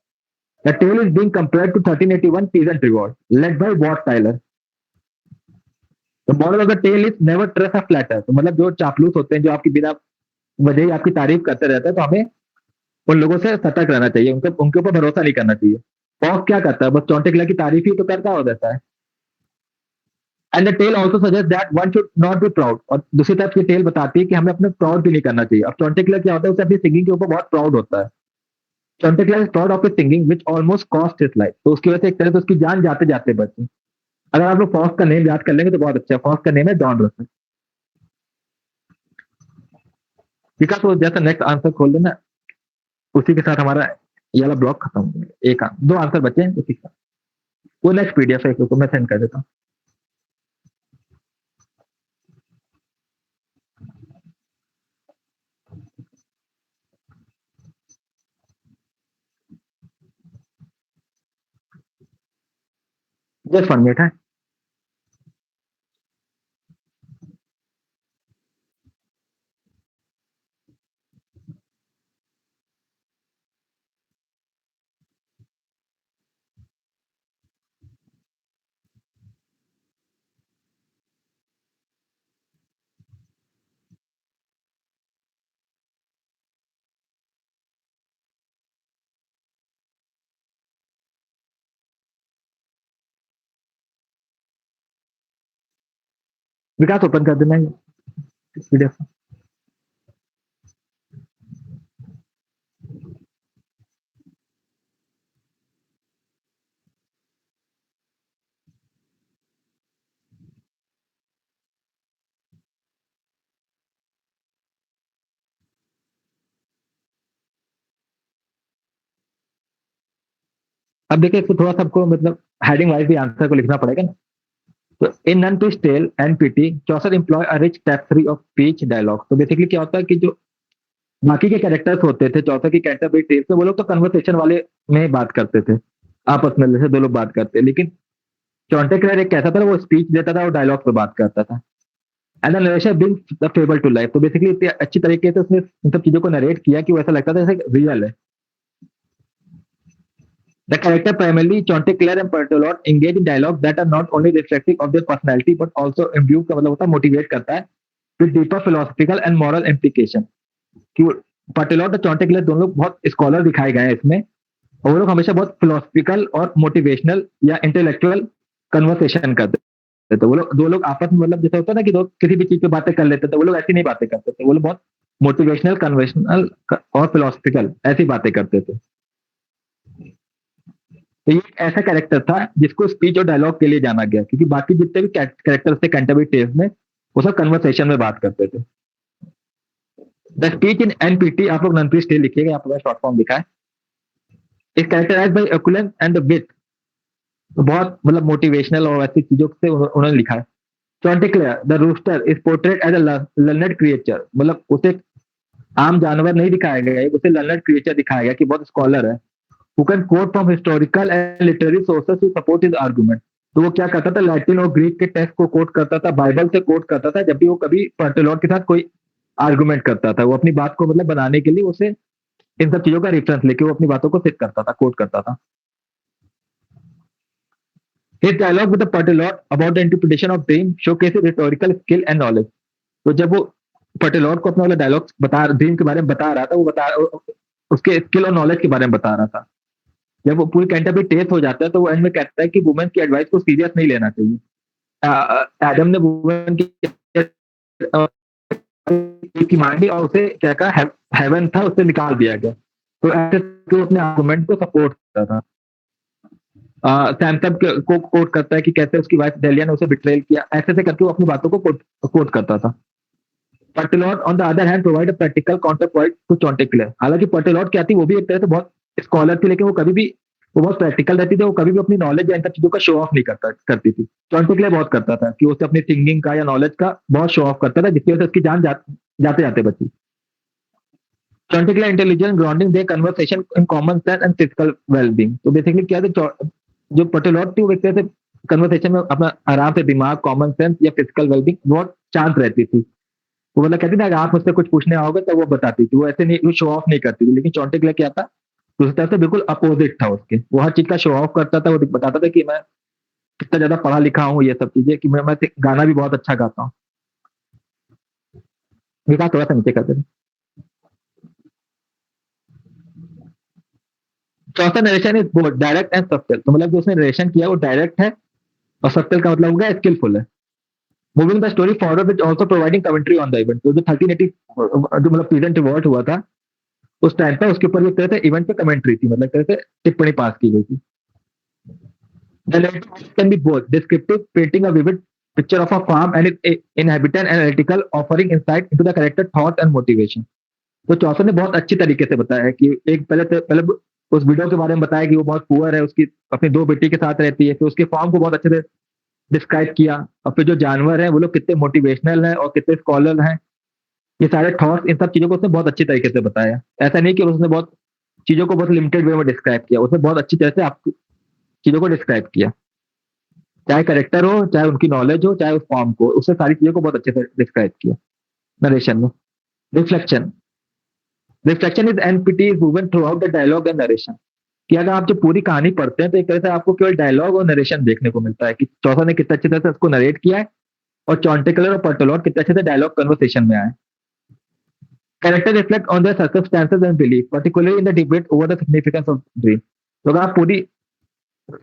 The tale is being compared to 1381 peasant revolt led by Wat Tyler. The moral of the tale is never trust a flatter. तो मतलब जो चापलूस होते हैं, जो आपकी बिना वजह ही आपकी तारीफ करते रहते हैं, तो हमें उन लोगों से सतर्क रहना चाहिए, उनके ऊपर भरोसा नहीं करना चाहिए। फॉक्स क्या करता है, बस चॉन्टिक्लेयर की तारीफ ही तो करता हो देता है। And the tale also suggest that one should not be proud. और दूसरी तरफ की टेल बताती है कि हमें अपने प्राउड भी नहीं करना चाहिए। अब चॉन्टिक्लेयर क्या होता है, उसे अपनी सिंगिंग के ऊपर बहुत प्राउड होता है। Chanticleer is proud of his singing, which almost cost his life. तो उसकी वजह से एक तरह से उसकी जान जाते जाते बची। अगर आप लोग फॉक्स का नेम याद कर लेंगे तो बहुत अच्छा है। फॉक्स का नेम है जॉन रसल। ठीक है, तो जैसा नेक्स्ट आंसर खोल देना, उसी के साथ हमारा ये वाला ब्लॉक खत्म हो गया। एक 2 आंसर बचे हैं उसी का, वो नेक्स्ट पीडीएफ है, तो मैं सेंड कर देता हूँ। जस्ट 1 मिनट है। विकास ओपन कर देना पीडीएफ। अब देखिए इसको थोड़ा सा आपको मतलब हेडिंग वाइज भी आंसर को लिखना पड़ेगा ना। तो इन नन टू स्टेल NPT Chaucer employ a rich tapestry of speech dialogue. तो बेसिकली क्या होता है कि जो बाकी के कैरेक्टर्स होते थे चौथा की कैंटरबरी टेल्स में, वो लोग तो कन्वर्सेशन वाले में बात करते थे, आपस में जैसे 2 लोग बात करते, लेकिन चॉन्टिक्लेयर एक कैसा था, वो स्पीच देता था और डायलॉग पे बात करता था। And the narration brings the fable to life. तो बेसिकली इतनी अच्छी तरीके से उसने इन सब चीजों को नरेट किया कि वो ऐसा लगता था जैसे रियल है। The character primarily Chanticleer and Pertolot engage in dialogue that are not only reflective of their personality but also imbue का मतलब होता है मोटिवेट करता है with deeper philosophical and moral implication। कि पर्टेलॉट और चॉन्टिक्लेयर दोनों लोग बहुत स्कॉलर दिखाए गए हैं इसमें, और वो लोग हमेशा बहुत फिलोसफिकल और मोटिवेशनल या इंटेलेक्चुअल कन्वर्सेशन करते थे। तो वो लोग 2 लोग आपस में मतलब जैसे होता है ना कि 2 किसी भी चीज पे बातें कर लेते थे, वो लोग ऐसी नहीं बातें करते थे, वो लोग बहुत मोटिवेशनल, कन्वेंशनल और फिलोसफिकल ऐसी बातें करते थे। तो ये ऐसा कैरेक्टर था जिसको स्पीच और डायलॉग के लिए जाना गया, क्योंकि बाकी जितने भी कैरेक्टर्स थे कैंटरबरी टेल्स में, वो सब कन्वर्सेशन में बात करते थे। द स्पीच इन एनपीटी, आप लोग नन टेल लिखिएगा, यहाँ पर शॉर्ट फॉर्म लिखा है, is characterised by eloquence and the wit. बहुत मतलब मोटिवेशनल और ऐसी चीजों से उन्होंने लिखा है। Chanticleer the rooster is portrait as a learned creature, मतलब उसे आम जानवर नहीं दिखाया गया, उसे लर्नड क्रिएचर दिखाया गया कि बहुत स्कॉलर है। who can quote from historical and literary sources to support his argument। तो वो क्या करता था, लैटिन और ग्रीक के टेक्स्ट को कोट करता था, बाइबल से कोट करता था, जब भी वो कभी पर्टेलॉट के साथ कोई आर्गुमेंट करता था, वो अपनी बात को मतलब बनाने के लिए उसे इन सब चीजों का रेफरेंस लेके वो अपनी बातों को सिद्ध करता था, कोट करता था। His dialogue with the Patilot about the interpretation of dream showcases rhetorical skill and knowledge. तो जब वो पटेलॉट को अपना वाला डायलॉग बता ड्रीम के बारे में बता रहा था, वो बता उसके स्किल और नॉलेज के बारे में बता रहा था। जब वो पूरी कैंटरबरी टेस्ट हो जाता है तो वो एंड में कहता है कि वुमेन की एडवाइस को सीरियस नहीं लेना चाहिए। एडम ने वुमेन की मांगी और उसे क्या कहा, हेवन था, उसे निकाल दिया गया। तो ऐसे तो अपने आर्गुमेंट को सपोर्ट करता था। सैमसन को कोट करता है कि कैसे उसकी वाइफ डेलिया ने उसे बिट्रेल किया, ऐसे ऐसे करके वो अपनी बातों को कोट करता था। Pertelote on the other hand provide a practical counter point to Chanticleer. हालांकि पर्टिलॉट क्या थी, वो भी एक तरह से बहुत स्कॉलर थी, लेकिन वो कभी भी वो बहुत प्रैक्टिकल रहती थी, वो कभी भी अपनी नॉलेज या इन सब चीजों का शो ऑफ नहीं करती थी। चॉन्टेक्लेयर बहुत करता था कि उसे अपनी थिंकिंग का या नॉलेज का बहुत शो ऑफ करता था, जिसकी वजह से उसकी जान जाते जाते बची। Chanticleer intelligence grounding their conversation in common sense and physical wellbeing. तो बेसिकली क्या था, जो पर्टिलॉट थी वो एक तरह से कन्वर्सेशन में अपना आराम से दिमाग, कॉमन सेंस या फिजिकल वेलबींग बहुत शांत रहती थी। वो मतलब कहती थी अगर आप मुझसे कुछ पूछने आओगे तो वो बताती थी, वो ऐसे नहीं, वो शो ऑफ नहीं करती थी। लेकिन चॉन्टेक्लेयर क्या था, दूसरी तरफ से बिल्कुल अपोजिट था उसके, वो हर चीज का शो ऑफ करता था, वो बताता था कि मैं कितना ज्यादा पढ़ा लिखा हूँ, ये सब चीजें, कि मैं गाना भी बहुत अच्छा गाता हूँ। विकास थोड़ा सा नीचे कर दे। चौथा narration is both direct and subtle. तो मतलब जो उसने नरेशन किया वो डायरेक्ट है और सब्टल का मतलब होगा स्किलफुल है। Moving the story forward with also providing commentary on the event. तो जो 1380 जो मतलब प्रेजेंट रिवॉर्ड हुआ था उस टाइम पे, उसके ऊपर एक तरह से इवेंट पे कमेंट्री थी, मतलब तरह से टिप्पणी पास की गई थी। The narrative can be both descriptive, painting a vivid picture of a farm and its inhabitant, and analytical, offering insight into the character, thought and motivation. तो चौसर ने बहुत अच्छी तरीके से बताया है कि एक पहले उस वीडियो के बारे में बताया कि वो बहुत पुअर है, उसकी अपनी 2 बेटी के साथ रहती है, फिर उसके फार्म को बहुत अच्छे से डिस्क्राइब किया, और फिर जो जानवर हैं वो लोग कितने मोटिवेशनल हैं और कितने स्कॉलर हैं, ये सारे थॉट्स, इन सब चीजों को उसने बहुत अच्छी तरीके से बताया। ऐसा नहीं कि उसने बहुत चीजों को बहुत लिमिटेड वे में डिस्क्राइब किया, उसने बहुत अच्छी तरह से आप चीजों को डिस्क्राइब किया, चाहे करेक्टर हो, चाहे उनकी नॉलेज हो, चाहे उस फॉर्म को, उसने सारी चीजों को बहुत अच्छे से डिस्क्राइब किया नरेशन में। रिफ्लेक्शन इज एनपीटी is woven throughout the dialogue and narration. कि अगर आप जो पूरी कहानी पढ़ते हैं तो एक तरह से आपको केवल डायलॉग और नरेशन देखने को मिलता है कि चौसा ने कितने अच्छी तरह से उसको नरेट किया है, और चॉन्टेक्लेयर और पर्टिलॉट कितने अच्छे से डायलॉग कन्वर्सेशन में आए। Character reflect on their circumstances and belief, particularly in the debate over the significance of dream. तो अगर आप पूरी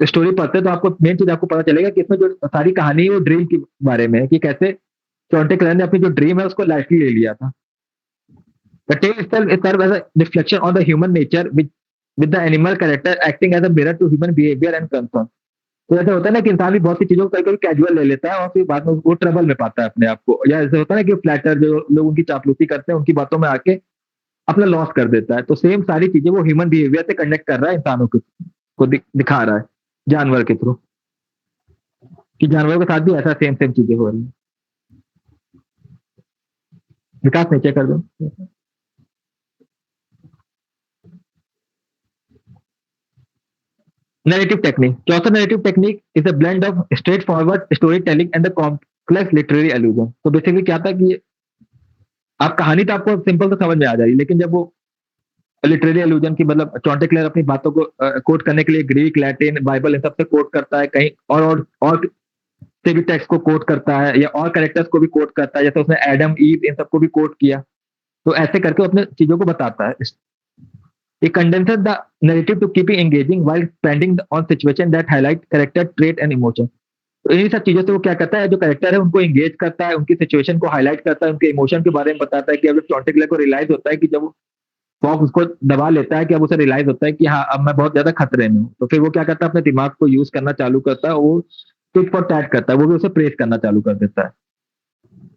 स्टोरी पढ़ते हैं तो आपको मेन चीज आपको पता चलेगा कि इसमें जो सारी कहानी है वो ड्रीम के बारे में है, कि कैसे चॉन्टेक्लेयर ने अपनी जो ड्रीम है उसको लाइटली ले लिया था। The tale itself is serve as a reflection on the human nature with the animal character acting as a mirror to human behavior and concern. तो ऐसा होता है ना कि इंसान भी बहुत सी चीजों को कभी कैजुअल ले लेता है और फिर बाद में वो ट्रबल में पाता है अपने आप को, या ऐसा होता है ना कि फ्लैटर जो लोग उनकी चापलूसी करते हैं उनकी बातों में आके अपना लॉस कर देता है। तो सेम सारी चीजें वो ह्यूमन बिहेवियर से कनेक्ट कर रहा है, इंसानों को दिखा रहा है जानवर के थ्रू, कि जानवरों के साथ भी ऐसा सेम चीजें हो रही है। विकास नीचे कर दो। Narrative technique. Chaucer narrative technique is a blend of straightforward storytelling and the complex literary allusion. तो बेसिकली क्या था कि आप कहानी तो आपको सिंपल तो समझ में आ जाएगी, लेकिन जब वो लिटरेरी अलूजन की मतलब चॉन्टेक्लेयर अपनी बातों को कोट करने के लिए ग्रीक, लैटिन, बाइबल इन सब से कोट करता है, कहीं और से भी टेक्स्ट को कोट करता है, या और कैरेक्टर्स को भी कोट करता है, जैसे उसने एडम, ईव इन सबको भी कोट किया। तो ऐसे करके अपने चीजों को बताता है। He condenses the narrative to keep it engaging while expanding on situation that highlight character trait and emotion. तो इन्हीं सब चीजों से वो क्या करता है, जो कैरेक्टर है उनको एंगेज करता है, उनकी सिचुएशन को हाईलाइट करता है, उनके इमोशन के बारे में बताता है। कि अब चॉन्टेक्लेयर को रियलाइज होता है कि जब फॉक्स उसको दबा लेता है, कि अब उसे रियलाइज होता है कि हाँ अब मैं बहुत ज्यादा खतरे में हूँ, तो फिर वो क्या करता है, अपने दिमाग को यूज करना चालू करता है, वो टिट फॉर टैट करता है, वो भी उसे प्रेस करना चालू कर देता है।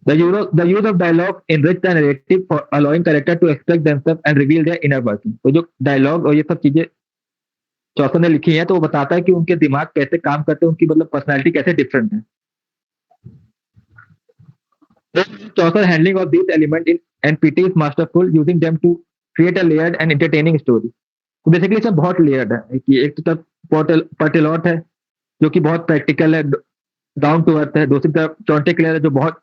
The use of dialogue enrich the narrative for allowing character to express themselves and reveal their inner working. तो जो डायलॉग और ये सब चीजें चौसर ने लिखी है तो वो बताता है कि उनके दिमाग कैसे काम करते हैं, उनकी मतलब पर्सनालिटी कैसे डिफरेंट है। Chaucer handling of these elements in NPT is masterful, using them to create a layered and entertaining story. तो बेसिकली इसमें बहुत लेयर्ड है कि एक तो तरफ पर्टिलॉट है जो कि बहुत प्रैक्टिकल है, डाउन टू अर्थ है, दूसरी तरफ चॉन्टेक्लेयर है जो बहुत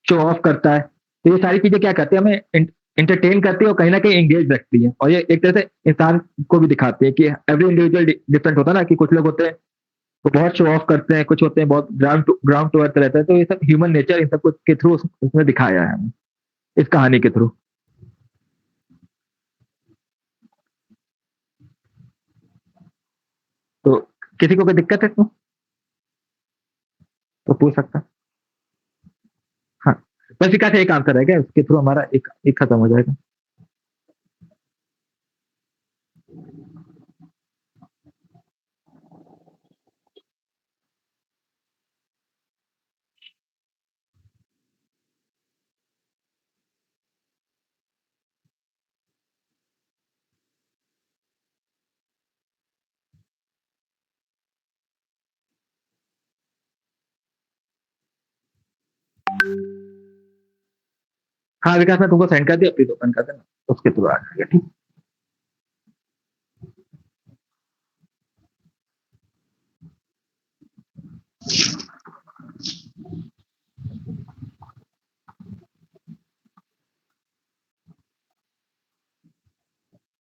शो ऑफ करता है, तो ये सारी चीजें क्या करती है, हमें इंटरटेन करती है और कहीं ना कहीं एंगेज रखती है, और ये एक तरह से इंसान को भी दिखाती है कि एवरी इंडिविजुअल डिफरेंट होता है ना, कि कुछ लोग होते हैं वो बहुत शो ऑफ करते हैं, कुछ होते हैं बहुत ग्राउंड टू अर्थ रहते हैं। तो ये सब ह्यूमन नेचर इन सब के थ्रू उसमें दिखाया है हमें, इस कहानी के थ्रू। तो किसी को कोई दिक्कत है तो पूछ सकता है। हाँ, बस इसका एक आंसर है क्या, उसके थ्रू हमारा एक खत्म हो जाएगा। हाँ विकास, मैं तुमको सेंड कर दिया, प्लीज ओपन कर देना, उसके थ्रू आ जाएगा। ठीक।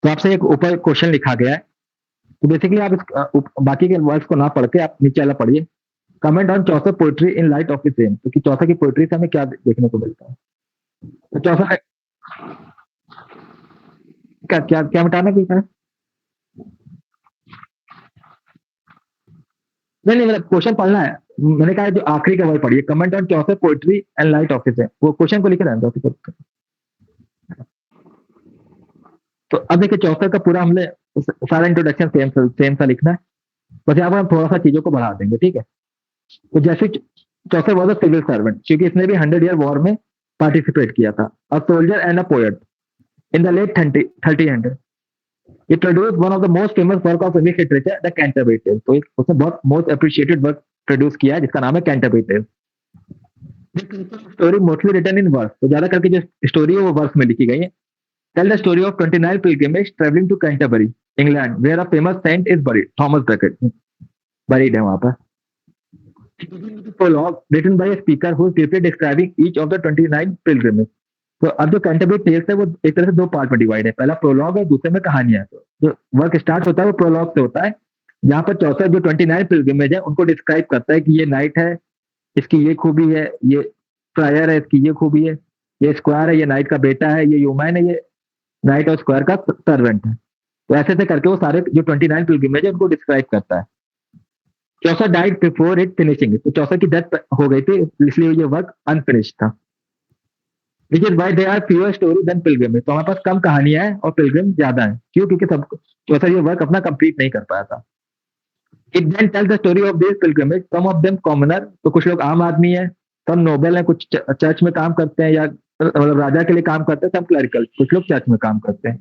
तो आपसे एक ऊपर क्वेश्चन लिखा गया है, तो बेसिकली आप बाकी के वर्ड्स को ना पढ़ के आप नीचे वाला पढ़िए। Comment on Chaucer poetry in light of the same, तो कि चौसर की पोइट्री से हमें क्या देखने को मिलता है। तो चौसर क्या क्या क्या मिटाना क्या है? नहीं नहीं, मतलब क्वेश्चन पढ़ना है। मैंने कहा जो आखिरी का वर्ड पढ़िए, comment on Chaucer poetry and light of the same, वो क्वेश्चन को लिखे रहना। तो अब देखिए चौसर का पूरा हमने सारा इंट्रोडक्शन सेम सा लिखना है, बस यहाँ पर हम थोड़ा सा चीजों को बढ़ा देंगे। ठीक है, तो जैसे चौसर वॉज अ सिविल सर्वेंट, क्योंकि इसने भी 100 ईयर वॉर में पार्टिसिपेट किया था। A soldier and a poet in the late 1300, it produced one of the most famous work of English literature, the Canterbury Tales। तो उसने बहुत मोस्ट अप्रिशिएटेड वर्क प्रोड्यूस किया है जिसका नाम है Canterbury Tales. Story mostly written in verse, तो ज्यादा करके जो स्टोरी है वो वर्स में लिखी गई है। Tell the story of 29 pilgrims traveling to Canterbury, England, where a famous saint is buried, Thomas Beckett buried है वहां पर। Prologue written by a speaker who is briefly describing each of the 29 pilgrims। तो अब जो कैंटरबरी टेल्स है वो एक तरह से दो पार्ट में डिवाइड है, पहला प्रोलॉग है, दूसरे में कहानियां। तो जो वर्क स्टार्ट होता है वो प्रोलॉग से होता है, जहाँ पर चौसर जो 29 पिलग्रिमेज है उनको डिस्क्राइब करता है कि ये नाइट है, इसकी ये खूबी है, ये फ्रायर है, इसकी ये खूबी है, ये स्क्वायर है, ये नाइट का बेटा है, ये ह्यूमन है, ये नाइट और स्क्वायर का सर्वेंट है। तो ऐसे ऐसे करके वो सारे जो 29 पिलग्रिमेज है उनको डिस्क्राइब करता है। चौसर डाइड बिफोर इट फिनिशिंग, तो चौसर की डेथ हो गई थी, इसलिए ये वर्क अनफिनिश था। Which is why there are fewer story than pilgrim, तो हमारे पास कम कहानियां हैं और पिलग्रिम ज्यादा है। क्यों? क्योंकि सब चौसर ये वर्क अपना कंप्लीट नहीं कर पाया था। It then tell the story of this pilgrimage, some of them commoner, तो कुछ लोग आम आदमी है, सब नोबल है, कुछ चर्च में काम करते हैं या मतलब राजा के लिए काम करते हैं, सब क्लरिकल, कुछ लोग चर्च में काम करते हैं।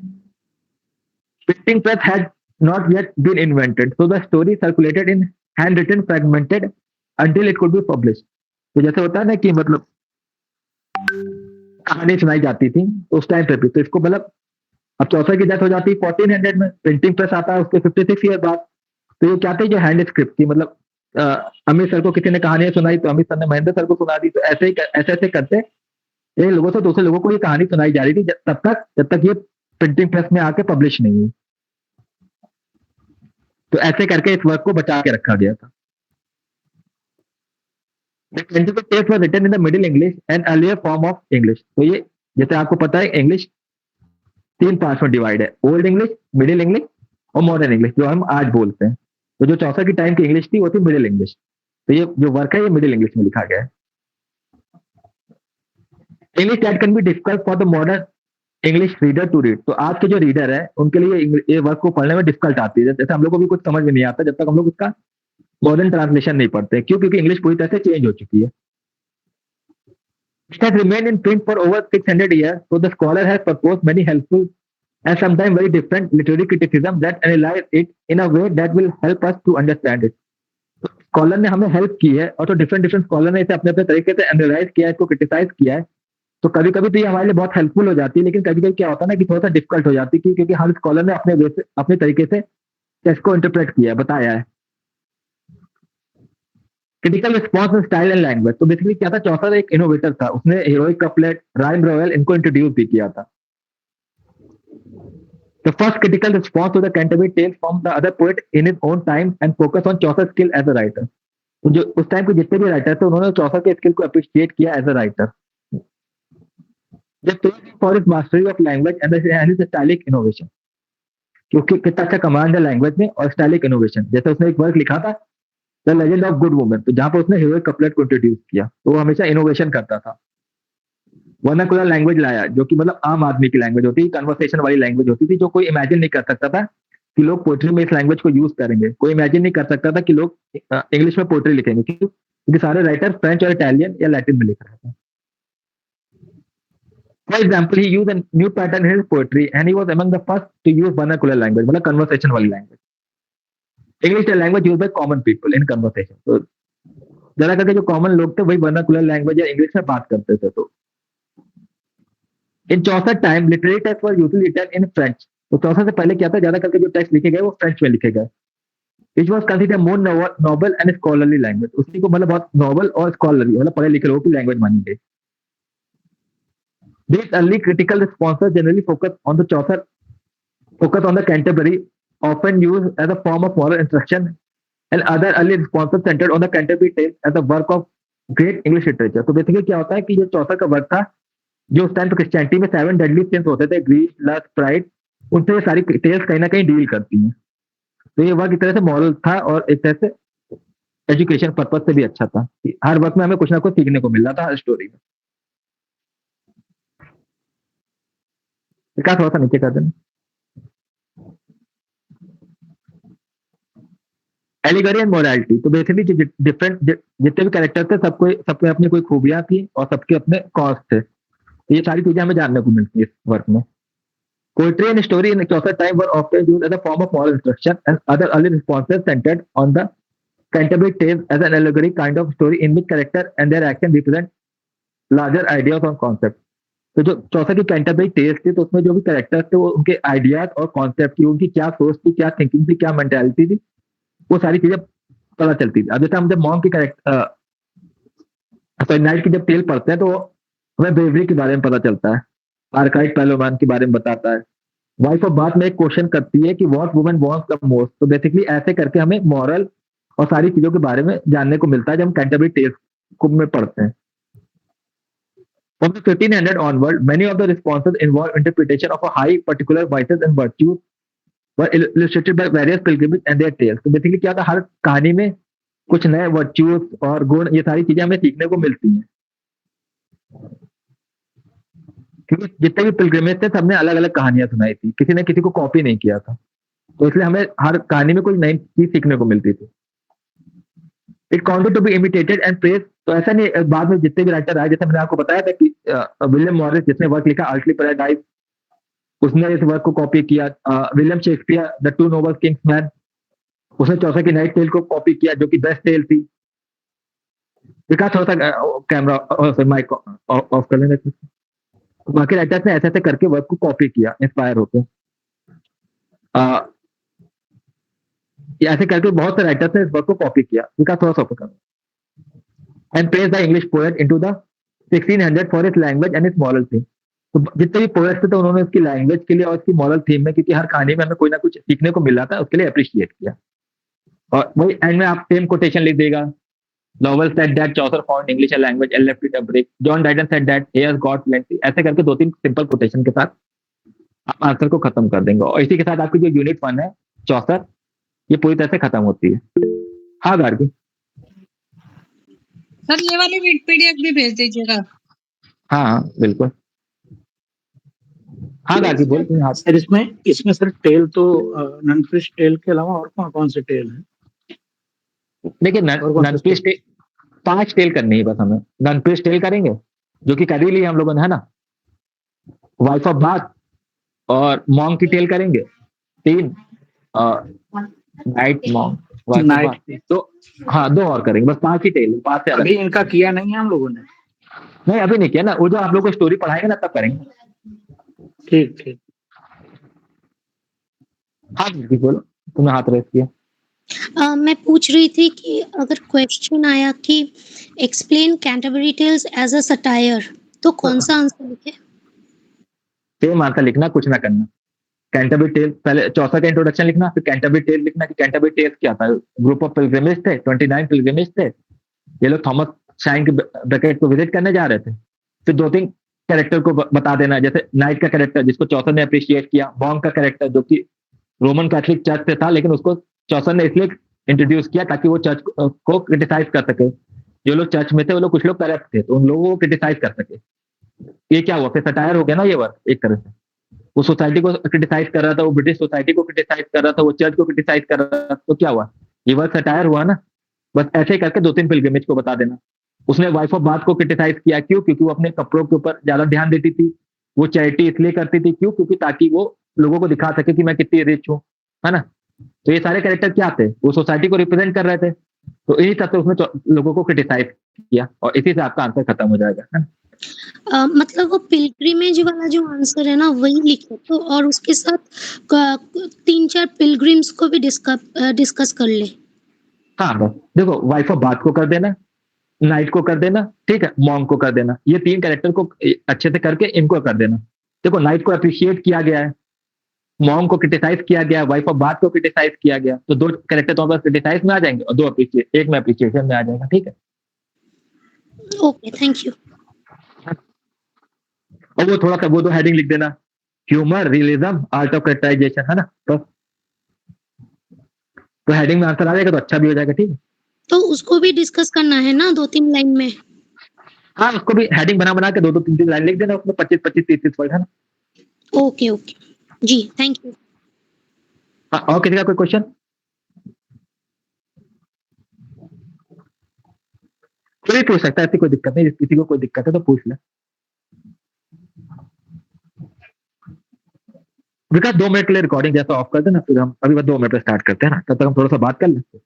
Printing press had not yet been invented, so the story circulated in hand written fragmented until it could be publish. तो जैसे होता है ना कि मतलब कहानी सुनाई जाती थी तो उस टाइम पे भी, तो इसको मतलब अब चौसर की डेथ हो जाती है 1400 में, प्रिंटिंग प्रेस आता है उसके 56 ईयर बाद। तो ये क्या थे, जो हैंड स्क्रिप्ट थी, मतलब अमित सर को किसी ने कहानियां सुनाई तो अमित सर ने महेंद्र सर को सुना दी, तो ऐसे ऐसे करते एक लोगों से दूसरे लोगों को ये कहानी सुनाई जा रही थी जब तक ये प्रिंटिंग प्रेस में आके पब्लिश नहीं हुई। तो ऐसे करके इस वर्क को बचा के रखा गया था। The text was written in the Middle English, an earlier form of English। तो ये जैसे आपको पता है इंग्लिश 3 पार्ट्स में डिवाइड है, ओल्ड इंग्लिश, मिडिल इंग्लिश और मॉडर्न इंग्लिश, जो हम आज बोलते हैं। तो जो चौसर की टाइम की इंग्लिश थी वो थी मिडिल इंग्लिश। तो ये जो वर्क है ये मिडिल इंग्लिश में लिखा गया है। English that can be difficult for the modern English reader to read, तो आज के जो रीडर है उनके लिए ये वर्क को पढ़ने में डिफिकल्ट आती है। जैसे हम लोग को भी कुछ समझ में नहीं आता जब तक हम लोग उसका मॉडर्न ट्रांसलेशन नहीं पढ़ते। क्यों? क्योंकि इंग्लिश पूरी तरह से चेंज हो चुकी है। It has remained in print for over 600 years, so the scholar has proposed many helpful and sometimes very different literary criticism that analyze it in a way that will help us to understand it। तो स्कॉलर ने हमें हेल्प की है और तो डिफरेंट स्कॉलर ने इसे अपने अपने तरीके से एनालाइज किया है, इसको क्रिटिसाइज किया है। तो कभी कभी तो ये हमारे लिए बहुत हेल्पफुल हो जाती है, लेकिन कभी कभी क्या होता है ना कि थोड़ा सा डिफिकल्ट हो जाती है, क्योंकि हर स्कॉलर ने अपने वे से अपने तरीके से टेक्स्ट को इंटरप्रेट किया है, बताया है। Critical response in style and language. तो बेसिकली क्या था, चौसर एक इनोवेटर था, उसने हीरोइक कपलेट, राइम रॉयल इनको इंट्रोड्यूस भी किया था। The first critical response to the Canterbury Tales from the other poet in his own time and focus on Chaucer's skill as a writer. तो जो उस टाइम के जितने भी राइटर थे उन्होंने चौसर के स्किल को अप्रिशिएट किया as a writer. The praise for his mastery of language and his stylistic innovation, क्योंकि कितना अच्छा कमांड है लैंग्वेज में और स्टाइलिक इनोवेशन। जैसे उसने एक वर्क लिखा था the legend of good woman, तो जहां पर उसने हीरोइक कपलेट को इंट्रोड्यूस किया, तो वो हमेशा इनोवेशन करता था। वर्नाकुलर लैंग्वेज लाया, जो कि मतलब आम आदमी की लैंग्वेज होती थी, कन्वर्सेशन वाली लैंग्वेज होती थी, जो कोई इमेजिन नहीं कर सकता था कि लोग पोएट्री में इस लैंग्वेज को यूज करेंगे। कोई इमेजिन नहीं कर सकता था कि लोग इंग्लिश में पोएट्री लिखेंगे, क्योंकि सारे राइटर फ्रेंच और इटालियन या लैटिन में लिख रहे थे। For example, he use a new pattern in his poetry and he was among the first to use vernacular language, मतलब कन्वर्सेशन वाली language. English language use by common people in conversation, तो जरा करके जो कॉमन लोग थे वही वर्नाकुलर लैंग्वेज या इंग्लिश में बात करते थे। तो in Chaucer time literary text were usually written in French. तो चौसर से पहले क्या था, ज्यादा करके जो टेक्स्ट लिखे गए वो फ्रेंच में लिखे गए। It was consider more noble and scholarly language, उसी को मतलब बहुत नॉबल और स्कॉलरली मतलब पढ़े लिखे लोगों की लैंग्वेज मानी गई। These early critical responses generally focus on the Canterbury, often used as a form of moral instruction, and other early responses centered on the Canterbury Tales as a work of great English literature. तो बेसिकली क्या होता है कि जो चौसर का वर्क था, जो उस टाइम पे क्रिश्चियनिटी में 7 डेडली सिंस होते थे, ग्रीड, लस्ट, प्राइड, उनसे ये सारी टेल्स कहीं ना कहीं डील करती हैं। तो ये वर्क एक तरह से मॉरल था और एक तरह से एजुकेशन पर्पज से भी अच्छा था। हर वर्क में हमें कुछ ना कुछ सीखने को मिल रहा था हर स्टोरी में। थोड़ा सा नीचे कर देना। एलिगरी एंड मोरालिटी, तो बेसिकली जो डिफरेंट जितने भी कैरेक्टर थे सबके अपनी कोई खूबियां थी और सबके अपने कॉज थे। तो ये सारी चीजें हमें जानने को मिलती है इस वर्क में। Poetry and story in Chaucer time were often used as a form of moral instruction and other early responses centred on the Canterbury Tales as an allegory kind of story in which character and their action represent larger ideas or concepts. तो जो चौसर की कैंटरबरी टेल्स थी, तो उसमें जो भी कैरेक्टर्स थे वो उनके आइडियाज और कॉन्सेप्ट की, उनकी क्या सोच थी, क्या थिंकिंग थी, क्या मेंटालिटी थी, वो सारी चीजें पता चलती थी। अब जैसे हम जब मॉन्क की कैरेक्टर नाइट की जब टेल पढ़ते हैं तो हमें ब्रेवरी के बारे में पता चलता है, आर्काइड पहलवान के बारे में बताता है। वाइफ ऑफ बात में एक क्वेश्चन करती है कि what woman wants the most. तो बेसिकली ऐसे करके हमें मॉरल और सारी चीजों के बारे में जानने को मिलता है जब हम कैंटरबरी टेल्स को में पढ़ते हैं। From the 1500 onward, many of the responses involve interpretation of a high particular vices and virtues were illustrated by various pilgrims and their tales. तो बेसिकली क्या था, हर कहानी में कुछ नए वर्च्यूज और गुण, ये सारी चीजें हमें सीखने को मिलती हैं, क्योंकि जितने भी पिलग्रिमेज थे सबने अलग अलग कहानियां सुनाई थी, किसी ने किसी को कॉपी नहीं किया था। तो इसलिए हमें हर कहानी में कोई नई चीज सीखने को मिलती थी। It counted to be imitated and praise. तो ऐसा नहीं, बाद में जितने भी राइटर आए, जैसे मैंने आपको बताया था कि विलियम मॉरिस जिसने वर्क लिखा अर्ली पैराडाइज, उसने इस वर्क को कॉपी किया। William Shakespeare the two nobles Kings man, उसने चौसर की नाइट टेल को कॉपी किया, जो कि बेस्ट टेल थी। विकास थोड़ा सा कैमरा माइक ऑफ कर लेना। बाकी राइटर्स ने ऐसे ऐसे करके वर्क को कॉपी किया इंस्पायर होकर। ऐसे करके बहुत से राइटर्स ने इस वर्क को कॉपी किया। विकास थोड़ा सा ऊपर कर। And praise the English poet into the 1600 for its language and it's moral theme. तो जितने भी पोएट्स थे तो उन्होंने उसकी लैंग्वेज के लिए और उसकी मॉरल थीम में, क्योंकि हर कहानी में हमें कोई ना कुछ सीखने को मिल रहा था, उसके लिए अप्रिशिएट किया। और वही एंड में आप सेम कोटेशन लिख देगा, Lowell said that Chaucer found English a language and left it a break, John Dryden said that he has got plenty. ऐसे करके 2-3 सिंपल कोटेशन के साथ आप आंसर को खत्म कर देंगे। और इसी के साथ आपकी जो यूनिट 1 है चौसर, ये पूरी तरह से खत्म होती है। हाँ गार्गी सर ये वाली पीडीएफ भी भेज दीजिएगा। हाँ हाँ बिल्कुल। हाँ गार्गी बोल। सर इसमें सर टेल तो ननफिश टेल के अलावा और कौन कौन से टेल है? देखिए ननफिश टेल 5 टेल करनी है बस हमें। ननफिश टेल करेंगे, जो कि कर ही लिया हम लोगों ने, है ना। वाइफ ऑफ बाथ और मॉन्क की टेल करेंगे 3, नाइट मॉन्क, नाइट तो हाँ 2 और करेंगे, बस 5 ही टेल। 5 से अभी इनका किया नहीं है हम लोगों ने। नहीं अभी नहीं किया ना, वो जो आप लोग को स्टोरी पढ़ाएंगे ना तब करेंगे। ठीक। हाँ जी बोलो, तुमने हाथ रेस किया। मैं पूछ रही थी कि अगर क्वेश्चन आया कि explain Canterbury Tales as a satire, तो कौन सा आंसर लिखे? सेम आंसर लिखना, कुछ ना करना। कैंटरबरी टेल्स पहले चौसा का इंट्रोडक्शन लिखना, फिर कैंटरबरी टेल्स लिखना कि कैंटरबरी टेल्स क्या था। ग्रुप ऑफ पिलग्रिमेज थे, 29 पिलग्रिमेज थे। ये लोग थॉमस शाइन के ब्रैकेट को विजिट करने जा रहे थे। फिर दो तीन कैरेक्टर को बता देना, जैसे नाइट का कैरेक्टर जिसको चौसर ने अप्रिशिएट किया, मॉन्क का कैरेक्टर जो कि रोमन कैथोलिक चर्च से था, लेकिन उसको चौसर ने इसलिए इंट्रोड्यूस किया ताकि वो चर्च को क्रिटिसाइज कर सके। जो लोग चर्च में थे वो लोग कुछ लोग करप्ट थे, तो उन लोगों को क्रिटिसाइज कर सके। ये क्या हुआ, फिर सटायर हो गया ना ये वर्क एक तरह से। वो सोसाइटी को क्रिटिसाइज कर रहा था, वो ब्रिटिश सोसाइटी को क्रिटिसाइज कर रहा था, वो चर्च को क्रिटिसाइज कर रहा था, तो क्या हुआ, ये वर्क सटायर हुआ ना। बस ऐसे ही करके दो तीन पिलग्रिमेज को बता देना। उसने वाइफ ऑफ बाथ को क्रिटिसाइज किया, क्यों? क्योंकि वो अपने कपड़ों के ऊपर ज्यादा ध्यान देती थी। वो चैरिटी इसलिए करती थी, क्यों? क्योंकि ताकि वो लोगों को दिखा सके कि मैं कितनी रिच हूँ, है ना। तो ये सारे कैरेक्टर क्या थे, वो सोसाइटी को रिप्रेजेंट कर रहे थे। तो इन्हीं तरह से उसने लोगों को क्रिटिसाइज किया, और इसी से आपका आंसर खत्म हो जाएगा, है ना? मतलब वो पिलग्रिमेज वाला जो आंसर है ना वही लिखे तो, और उसके साथ 3-4 पिलग्रिम्स को भी डिस्कस कर ले। हाँ, बस देखो, वाइफ ऑफ बाथ को कर देना, नाइट को कर देना, ठीक है, मॉन्क को कर देना। ये तीन कैरेक्टर को अच्छे से करके इनको कर देना। देखो, नाइट को अप्रिशिएट किया गया है, मॉन्क को क्रिटिसाइज किया गया, वाइफ ऑफ बाथ को क्रिटिसाइज किया गया, तो दो कैरेक्टर तो हमारे क्रिटिसाइज में आ जाएंगे और दो अप्रिशिएट, एक में अप्रिशिएशन में आ जाएगा, ठीक है। Okay, thank you. और वो थोड़ा सा वो दो हेडिंग लिख देना, humour, realism, art of characterization, है ना। तो हेडिंग में आंसर आ जाएगा तो अच्छा भी हो जाएगा, ठीक है। तो उसको भी डिस्कस करना है ना 2-3 लाइन में? हाँ, उसको भी हेडिंग बना बना के दो दो तीन तीन लाइन लिख देना, उसमें 25-25 30 वर्ड, है ना। Okay, okay. जी, थैंक यू। हाँ, और किसी का कोई क्वेश्चन? कोई पूछ सकता है, ऐसी कोई दिक्कत नहीं, किसी को कोई दिक्कत है तो पूछ ले। विकास 2 मिनट के लिए रिकॉर्डिंग जैसा ऑफ कर देना, फिर हम अभी बस 2 मिनट में स्टार्ट करते हैं ना, तब तक हम थोड़ा सा बात कर लेते हैं।